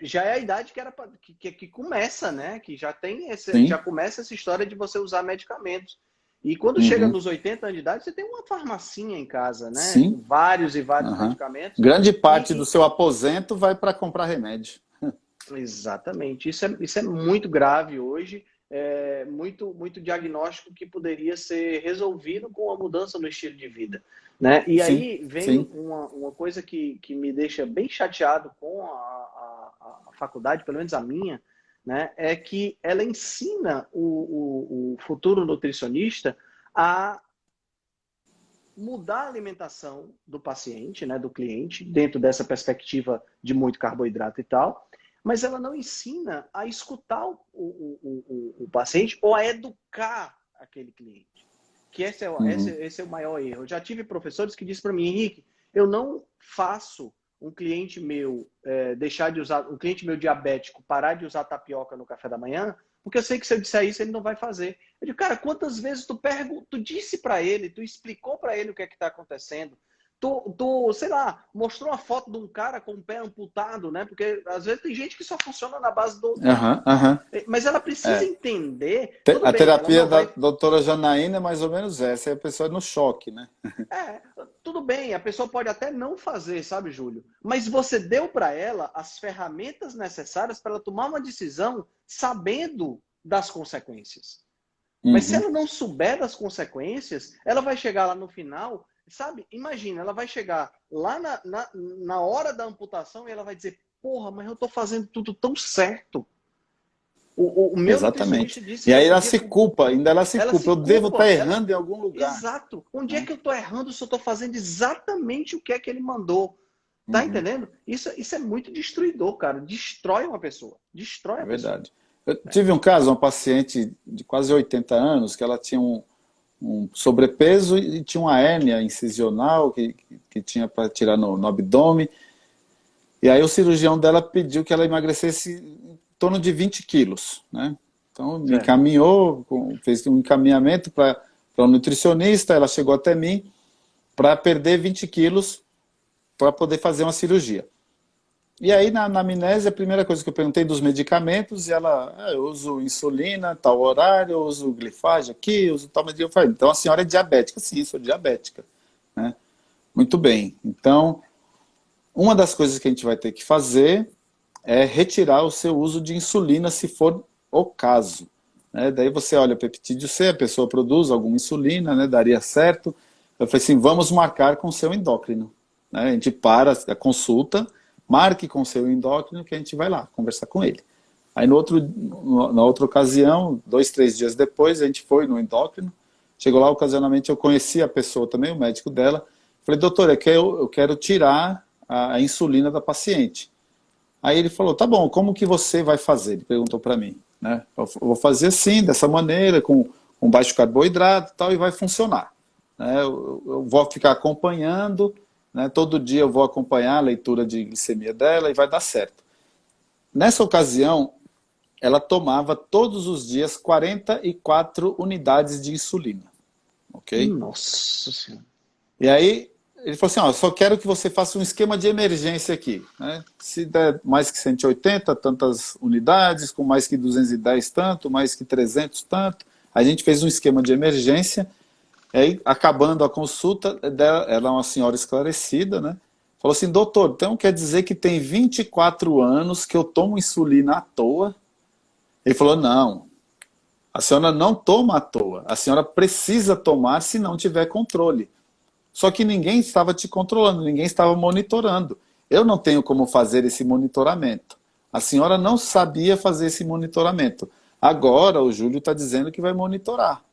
já é a idade que era que começa, né, que já tem já Sim. começa essa história de você usar medicamentos. E quando chega nos 80 anos de idade, você tem uma farmacinha em casa, né, com Sim. vários e vários medicamentos. Grande parte do seu aposento vai para comprar remédio. Exatamente. Isso é muito grave hoje. Muito diagnóstico que poderia ser resolvido com a mudança no estilo de vida, né? E Sim, aí vem sim. uma coisa que me deixa bem chateado com a faculdade, pelo menos a minha, né? É que ela ensina o futuro nutricionista a mudar a alimentação do paciente, né, do cliente, dentro dessa perspectiva de muito carboidrato e tal, mas ela não ensina a escutar o paciente ou a educar aquele cliente. Que esse é o maior erro. Eu já tive professores que disseram para mim, Henrique, eu não faço um cliente meu deixar de usar, um cliente meu diabético parar de usar tapioca no café da manhã, porque eu sei que se eu disser isso, ele não vai fazer. Eu digo, cara, quantas vezes tu disse para ele, tu explicou para ele o que é que está acontecendo, sei lá, mostrou uma foto de um cara com o pé amputado, né? Porque às vezes tem gente que só funciona na base do... Mas ela precisa entender, tudo A bem, ela terapia não da vai... doutora Janaína é mais ou menos essa, aí a pessoa é no choque, né? Tudo bem, a pessoa pode até não fazer, sabe, Júlio? Mas você deu para ela as ferramentas necessárias para ela tomar uma decisão sabendo das consequências. Mas se ela não souber das consequências, ela vai chegar lá no final, sabe? Imagina, ela vai chegar lá na hora da amputação e ela vai dizer, porra, mas eu estou fazendo tudo tão certo. O meu Exatamente. nutricionista disse E que eu aí ela podia... se culpa, ainda ela se culpa. Eu devo estar errando em algum lugar. Exato. Onde é que eu estou errando se eu estou fazendo exatamente o que é que ele mandou? Tá entendendo? Isso é muito destruidor, cara. Destrói uma pessoa. Destrói É a pessoa. verdade. Eu tive um caso, uma paciente de quase 80 anos, que ela tinha um sobrepeso e tinha uma hérnia incisional que tinha para tirar no abdômen. E aí o cirurgião dela pediu que ela emagrecesse em torno de 20 quilos, né? Então me encaminhou, fez um encaminhamento para um nutricionista, ela chegou até mim para perder 20 quilos para poder fazer uma cirurgia. E aí na anamnese, a primeira coisa que eu perguntei dos medicamentos, e ela, eu uso insulina, tal horário, eu uso glifage aqui, eu uso tal medicamento. Eu falei, então a senhora é diabética? Sim, sou diabética, né? Muito bem, então uma das coisas que a gente vai ter que fazer é retirar o seu uso de insulina, se for o caso, né? Daí você olha peptídeo C, a pessoa produz alguma insulina, né? Daria certo. Eu falei assim, vamos marcar com o seu endócrino, né? A gente para a consulta, marque com o seu endócrino que a gente vai lá conversar com ele. Aí na outra ocasião, 2, 3 dias depois, a gente foi no endócrino, chegou lá, ocasionalmente eu conheci a pessoa também, o médico dela, falei, doutor, eu quero tirar a insulina da paciente. Aí ele falou, tá bom, como que você vai fazer? Ele perguntou para mim, né? Eu vou fazer assim, dessa maneira, com baixo carboidrato e tal, e vai funcionar, né? Eu vou ficar acompanhando, né? Todo dia eu vou acompanhar a leitura de glicemia dela e vai dar certo. Nessa ocasião, ela tomava todos os dias 44 unidades de insulina. ok? Nossa Senhora. E aí ele falou assim, ó, só quero que você faça um esquema de emergência aqui, né? Se der mais que 180, tantas unidades, com mais que 210 tanto, mais que 300 tanto. A gente fez um esquema de emergência, e aí, acabando a consulta, ela é uma senhora esclarecida, né? Falou assim, doutor, então quer dizer que tem 24 anos que eu tomo insulina à toa? Ele falou, não, a senhora não toma à toa, a senhora precisa tomar se não tiver controle. Só que ninguém estava te controlando, ninguém estava monitorando. Eu não tenho como fazer esse monitoramento. A senhora não sabia fazer esse monitoramento. Agora o Júlio está dizendo que vai monitorar,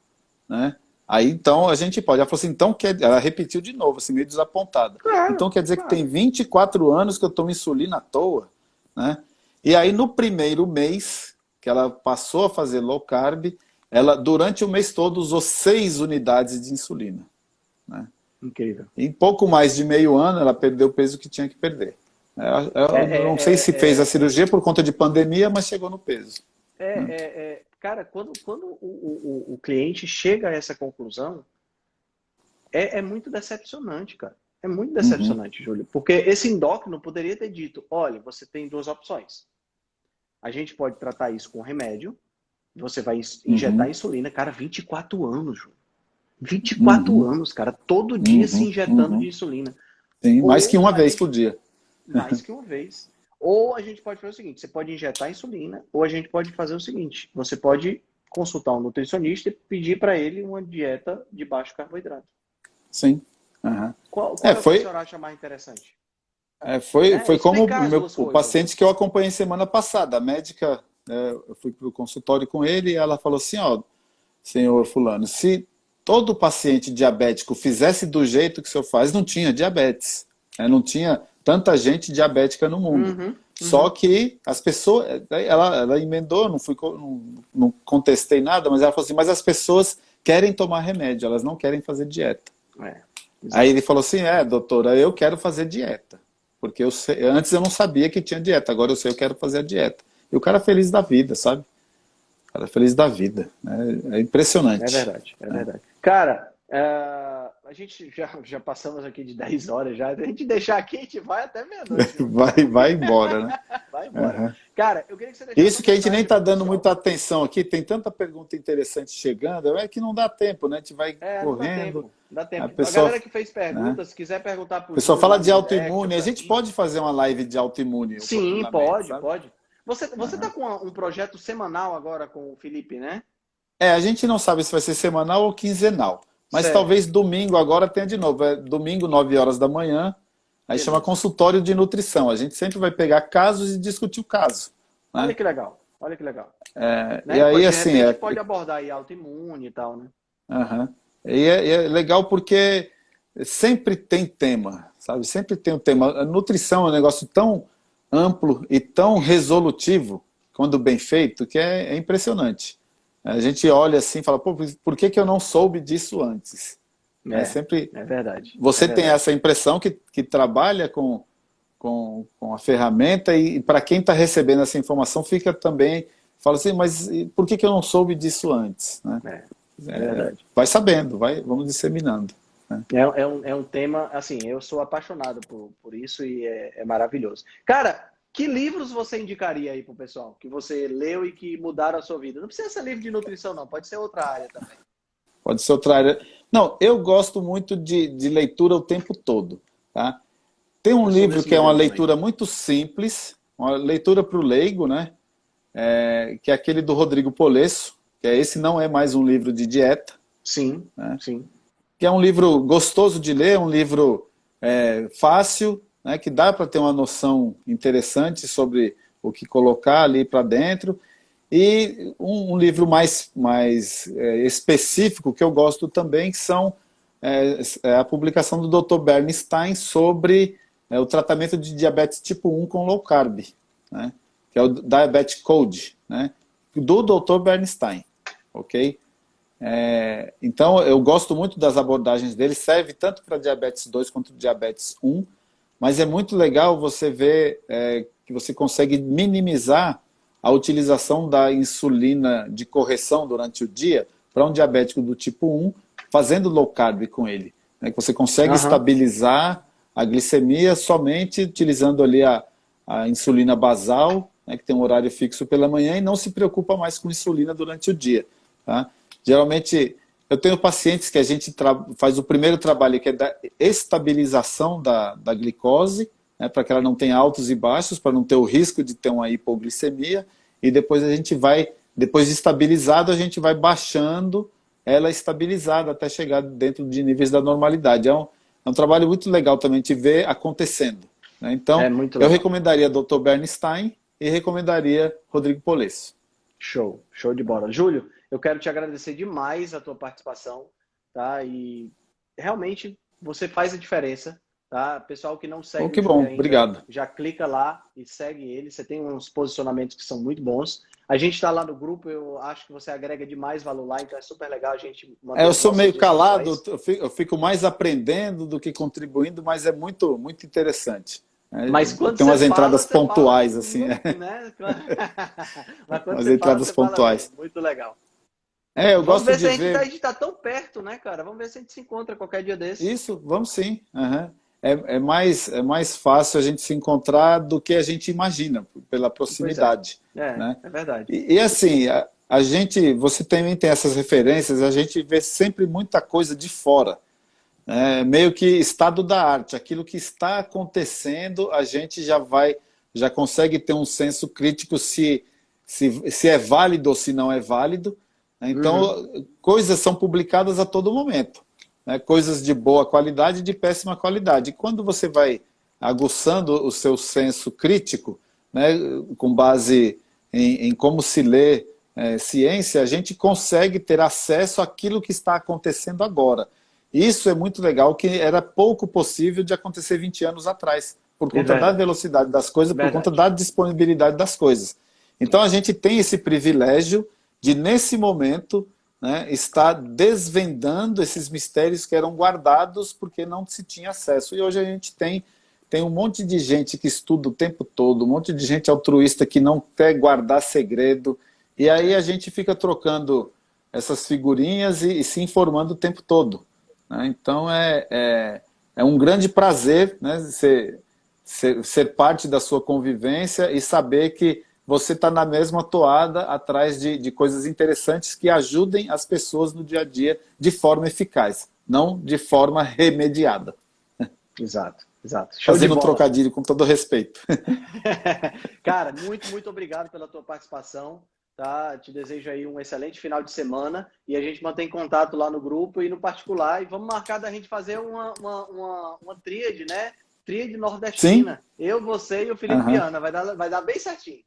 né? Aí então a gente pode. Ela falou assim, então ela repetiu de novo, assim, meio desapontada. Claro, Então quer dizer que claro. tem 24 anos que eu tomo insulina à toa, né? E aí no primeiro mês que ela passou a fazer low carb, ela durante o mês todo usou 6 unidades de insulina, né? Incrível. Em pouco mais de meio ano, ela perdeu o peso que tinha que perder. Eu não sei se fez a cirurgia por conta de pandemia, mas chegou no peso. Cara, quando o cliente chega a essa conclusão, é muito decepcionante, cara. É muito Uhum, decepcionante, Júlio. Porque esse endócrino poderia ter dito, olha, você tem duas opções. A gente pode tratar isso com remédio, você vai injetar uhum, insulina. Cara, 24 anos, Júlio. 24 uhum, anos, cara, todo dia se uhum, injetando de uhum. insulina. Sim, mais que Ou uma a vez gente, por dia. mais que uma vez. Ou a gente pode fazer o seguinte, você pode injetar insulina, ou a gente pode fazer o seguinte, você pode consultar um nutricionista e pedir para ele uma dieta de baixo carboidrato. Sim. Uhum. Qual é o que a Foi, senhora acha mais interessante? foi como Explicar as duas o coisas. paciente que eu acompanhei semana passada. A médica, eu fui para o consultório com ele e ela falou assim, ó, senhor fulano, se todo paciente diabético fizesse do jeito que o senhor faz, não tinha diabetes, né? Não tinha tanta gente diabética no mundo. Uhum, Só uhum. que as pessoas, ela emendou, não contestei nada, mas ela falou assim, mas as pessoas querem tomar remédio, elas não querem fazer dieta. Aí Exato. ele falou assim, doutora, eu quero fazer dieta, porque antes eu não sabia que tinha dieta, agora eu sei, eu quero fazer a dieta. E o cara é feliz da vida, sabe? O cara é feliz da vida, né? É É impressionante. verdade, é verdade. Cara, a gente já passamos aqui de 10 horas já. Se a gente deixar aqui, a gente vai até meia-noite, meu amigo. Vai embora, né? Vai embora. Uhum. Cara, eu queria que você deixasse Isso uma que a gente nem mensagem está pro dando pessoal. muita atenção aqui, tem tanta pergunta interessante chegando, é que não dá tempo, né? A gente vai Não dá correndo, tempo, não dá a tempo. A pessoa, galera que fez né? perguntas, se quiser perguntar A pro pessoa Júlio lá fala de no direct ou autoimune, a pra gente mim. pode fazer uma live de autoimune Sim, oportunamente, pode, sabe? pode. Você tá Uhum. com um projeto semanal agora com o Felipe, né? A gente não sabe se vai ser semanal ou quinzenal, mas Certo. talvez domingo agora tenha de novo. É domingo, 9 horas da manhã, aí chama Beleza. consultório de nutrição. A gente sempre vai pegar casos e discutir o caso, Olha né? que legal. Olha que legal. E Né? aí, De assim, repente pode abordar aí autoimune e tal, né? aham. E é legal porque sempre tem tema, sabe? Sempre tem um tema. A nutrição é um negócio tão amplo e tão resolutivo, quando bem feito, que é impressionante. A gente olha assim e fala, pô, por que eu não soube disso antes? É É, sempre. é verdade. É Você tem verdade. essa impressão que trabalha com a ferramenta e para quem está recebendo essa informação fica também, fala assim, mas por que eu não soube disso antes, né? É verdade. Vai sabendo, vamos disseminando, né? É um tema, assim, eu sou apaixonado por isso e é maravilhoso. Cara, que livros você indicaria aí pro pessoal? Que você leu e que mudaram a sua vida? Não precisa ser livro de nutrição, não. Pode ser outra área também. Pode ser outra área. Não, eu gosto muito de leitura o tempo todo, tá? Tem um Eu sou livro desse que é uma modelo também. leitura muito simples, uma leitura para o leigo, né? Que é aquele do Rodrigo Polesso, que esse não é mais um livro de dieta, Sim, né? sim. Que é um livro gostoso de ler, um livro fácil, né? Que dá para ter uma noção interessante sobre o que colocar ali para dentro. E um livro mais específico que eu gosto também, que são a publicação do Dr. Bernstein sobre o tratamento de diabetes tipo 1 com low carb, né? Que é o Diabetes Code, né? Do Dr. Bernstein, ok? Então, eu gosto muito das abordagens dele, serve tanto para diabetes 2 quanto diabetes 1, mas é muito legal você ver que você consegue minimizar a utilização da insulina de correção durante o dia para um diabético do tipo 1 fazendo low carb com ele. Né? Que você consegue estabilizar a glicemia somente utilizando ali a insulina basal, né, que tem um horário fixo pela manhã, e não se preocupa mais com insulina durante o dia. Tá? Geralmente, eu tenho pacientes que a gente faz o primeiro trabalho, que é da estabilização da glicose, né, para que ela não tenha altos e baixos, para não ter o risco de ter uma hipoglicemia, e depois a gente vai, depois de estabilizado, a gente vai baixando ela estabilizada até chegar dentro de níveis da normalidade. É um trabalho muito legal também de ver acontecendo. Né? Então, eu recomendaria Dr. Bernstein e recomendaria Rodrigo Polesso. Show, show de bola. Júlio, eu quero te agradecer demais a tua participação, tá? E realmente você faz a diferença, tá? Pessoal que não segue que bom, ainda, obrigado. já clica lá e segue ele. Você tem uns posicionamentos que são muito bons. A gente está lá no grupo, eu acho que você agrega demais valor lá, então é super legal a gente manter eu sou meio calado, eu fico mais aprendendo do que contribuindo, mas é muito, muito interessante. Mas quando tem umas você entradas fala, pontuais, assim. Muito, né? Mas quando umas você entradas fala, pontuais. Muito legal. Eu Vamos gosto ver de se ver. a gente tá tão perto, né, cara? Vamos ver se a gente se encontra qualquer dia desse. Isso, vamos sim. É mais fácil a gente se encontrar do que a gente imagina, pela proximidade. Né? É verdade. E assim, a gente, você também tem essas referências, a gente vê sempre muita coisa de fora. Meio que estado da arte, aquilo que está acontecendo, a gente já consegue ter um senso crítico se é válido ou se não é válido. Então, coisas são publicadas a todo momento, né? Coisas de boa qualidade e de péssima qualidade. E quando você vai aguçando o seu senso crítico, né, com base em como se lê ciência, a gente consegue ter acesso àquilo que está acontecendo agora. Isso é muito legal, que era pouco possível de acontecer 20 anos atrás, por conta da velocidade das coisas, por conta da disponibilidade das coisas. Então a gente tem esse privilégio de, nesse momento, né, estar desvendando esses mistérios que eram guardados porque não se tinha acesso. E hoje a gente tem um monte de gente que estuda o tempo todo, um monte de gente altruísta que não quer guardar segredo, e aí a gente fica trocando essas figurinhas e se informando o tempo todo. Então é um grande prazer, né, ser parte da sua convivência e saber que você está na mesma toada atrás de coisas interessantes que ajudem as pessoas no dia a dia de forma eficaz, não de forma remediada. Exato. Fazendo um trocadilho com todo respeito. Cara, muito obrigado pela tua participação. Tá? Te desejo aí um excelente final de semana e a gente mantém contato lá no grupo e no particular, e vamos marcar da gente fazer uma tríade, né? Tríade nordestina. Sim. Eu, você e o Felipe Viana. Vai dar bem certinho.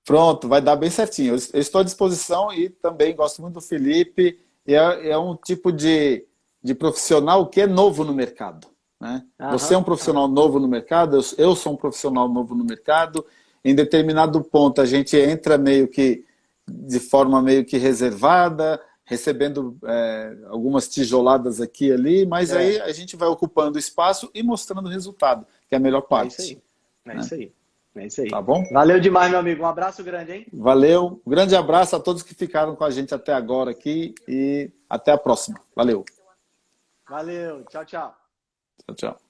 Pronto, vai dar bem certinho. Eu estou à disposição e também gosto muito do Felipe. E é um tipo de profissional que é novo no mercado. Né? Você é um profissional novo no mercado, eu sou um profissional novo no mercado. Em determinado ponto a gente entra meio que de forma meio que reservada, recebendo algumas tijoladas aqui e ali, mas aí a gente vai ocupando espaço e mostrando o resultado, que é a melhor parte. É isso aí. Tá bom? Valeu demais, meu amigo. Um abraço grande, hein? Valeu. Um grande abraço a todos que ficaram com a gente até agora aqui e até a próxima. Valeu. Valeu. Tchau, tchau. Tchau, tchau.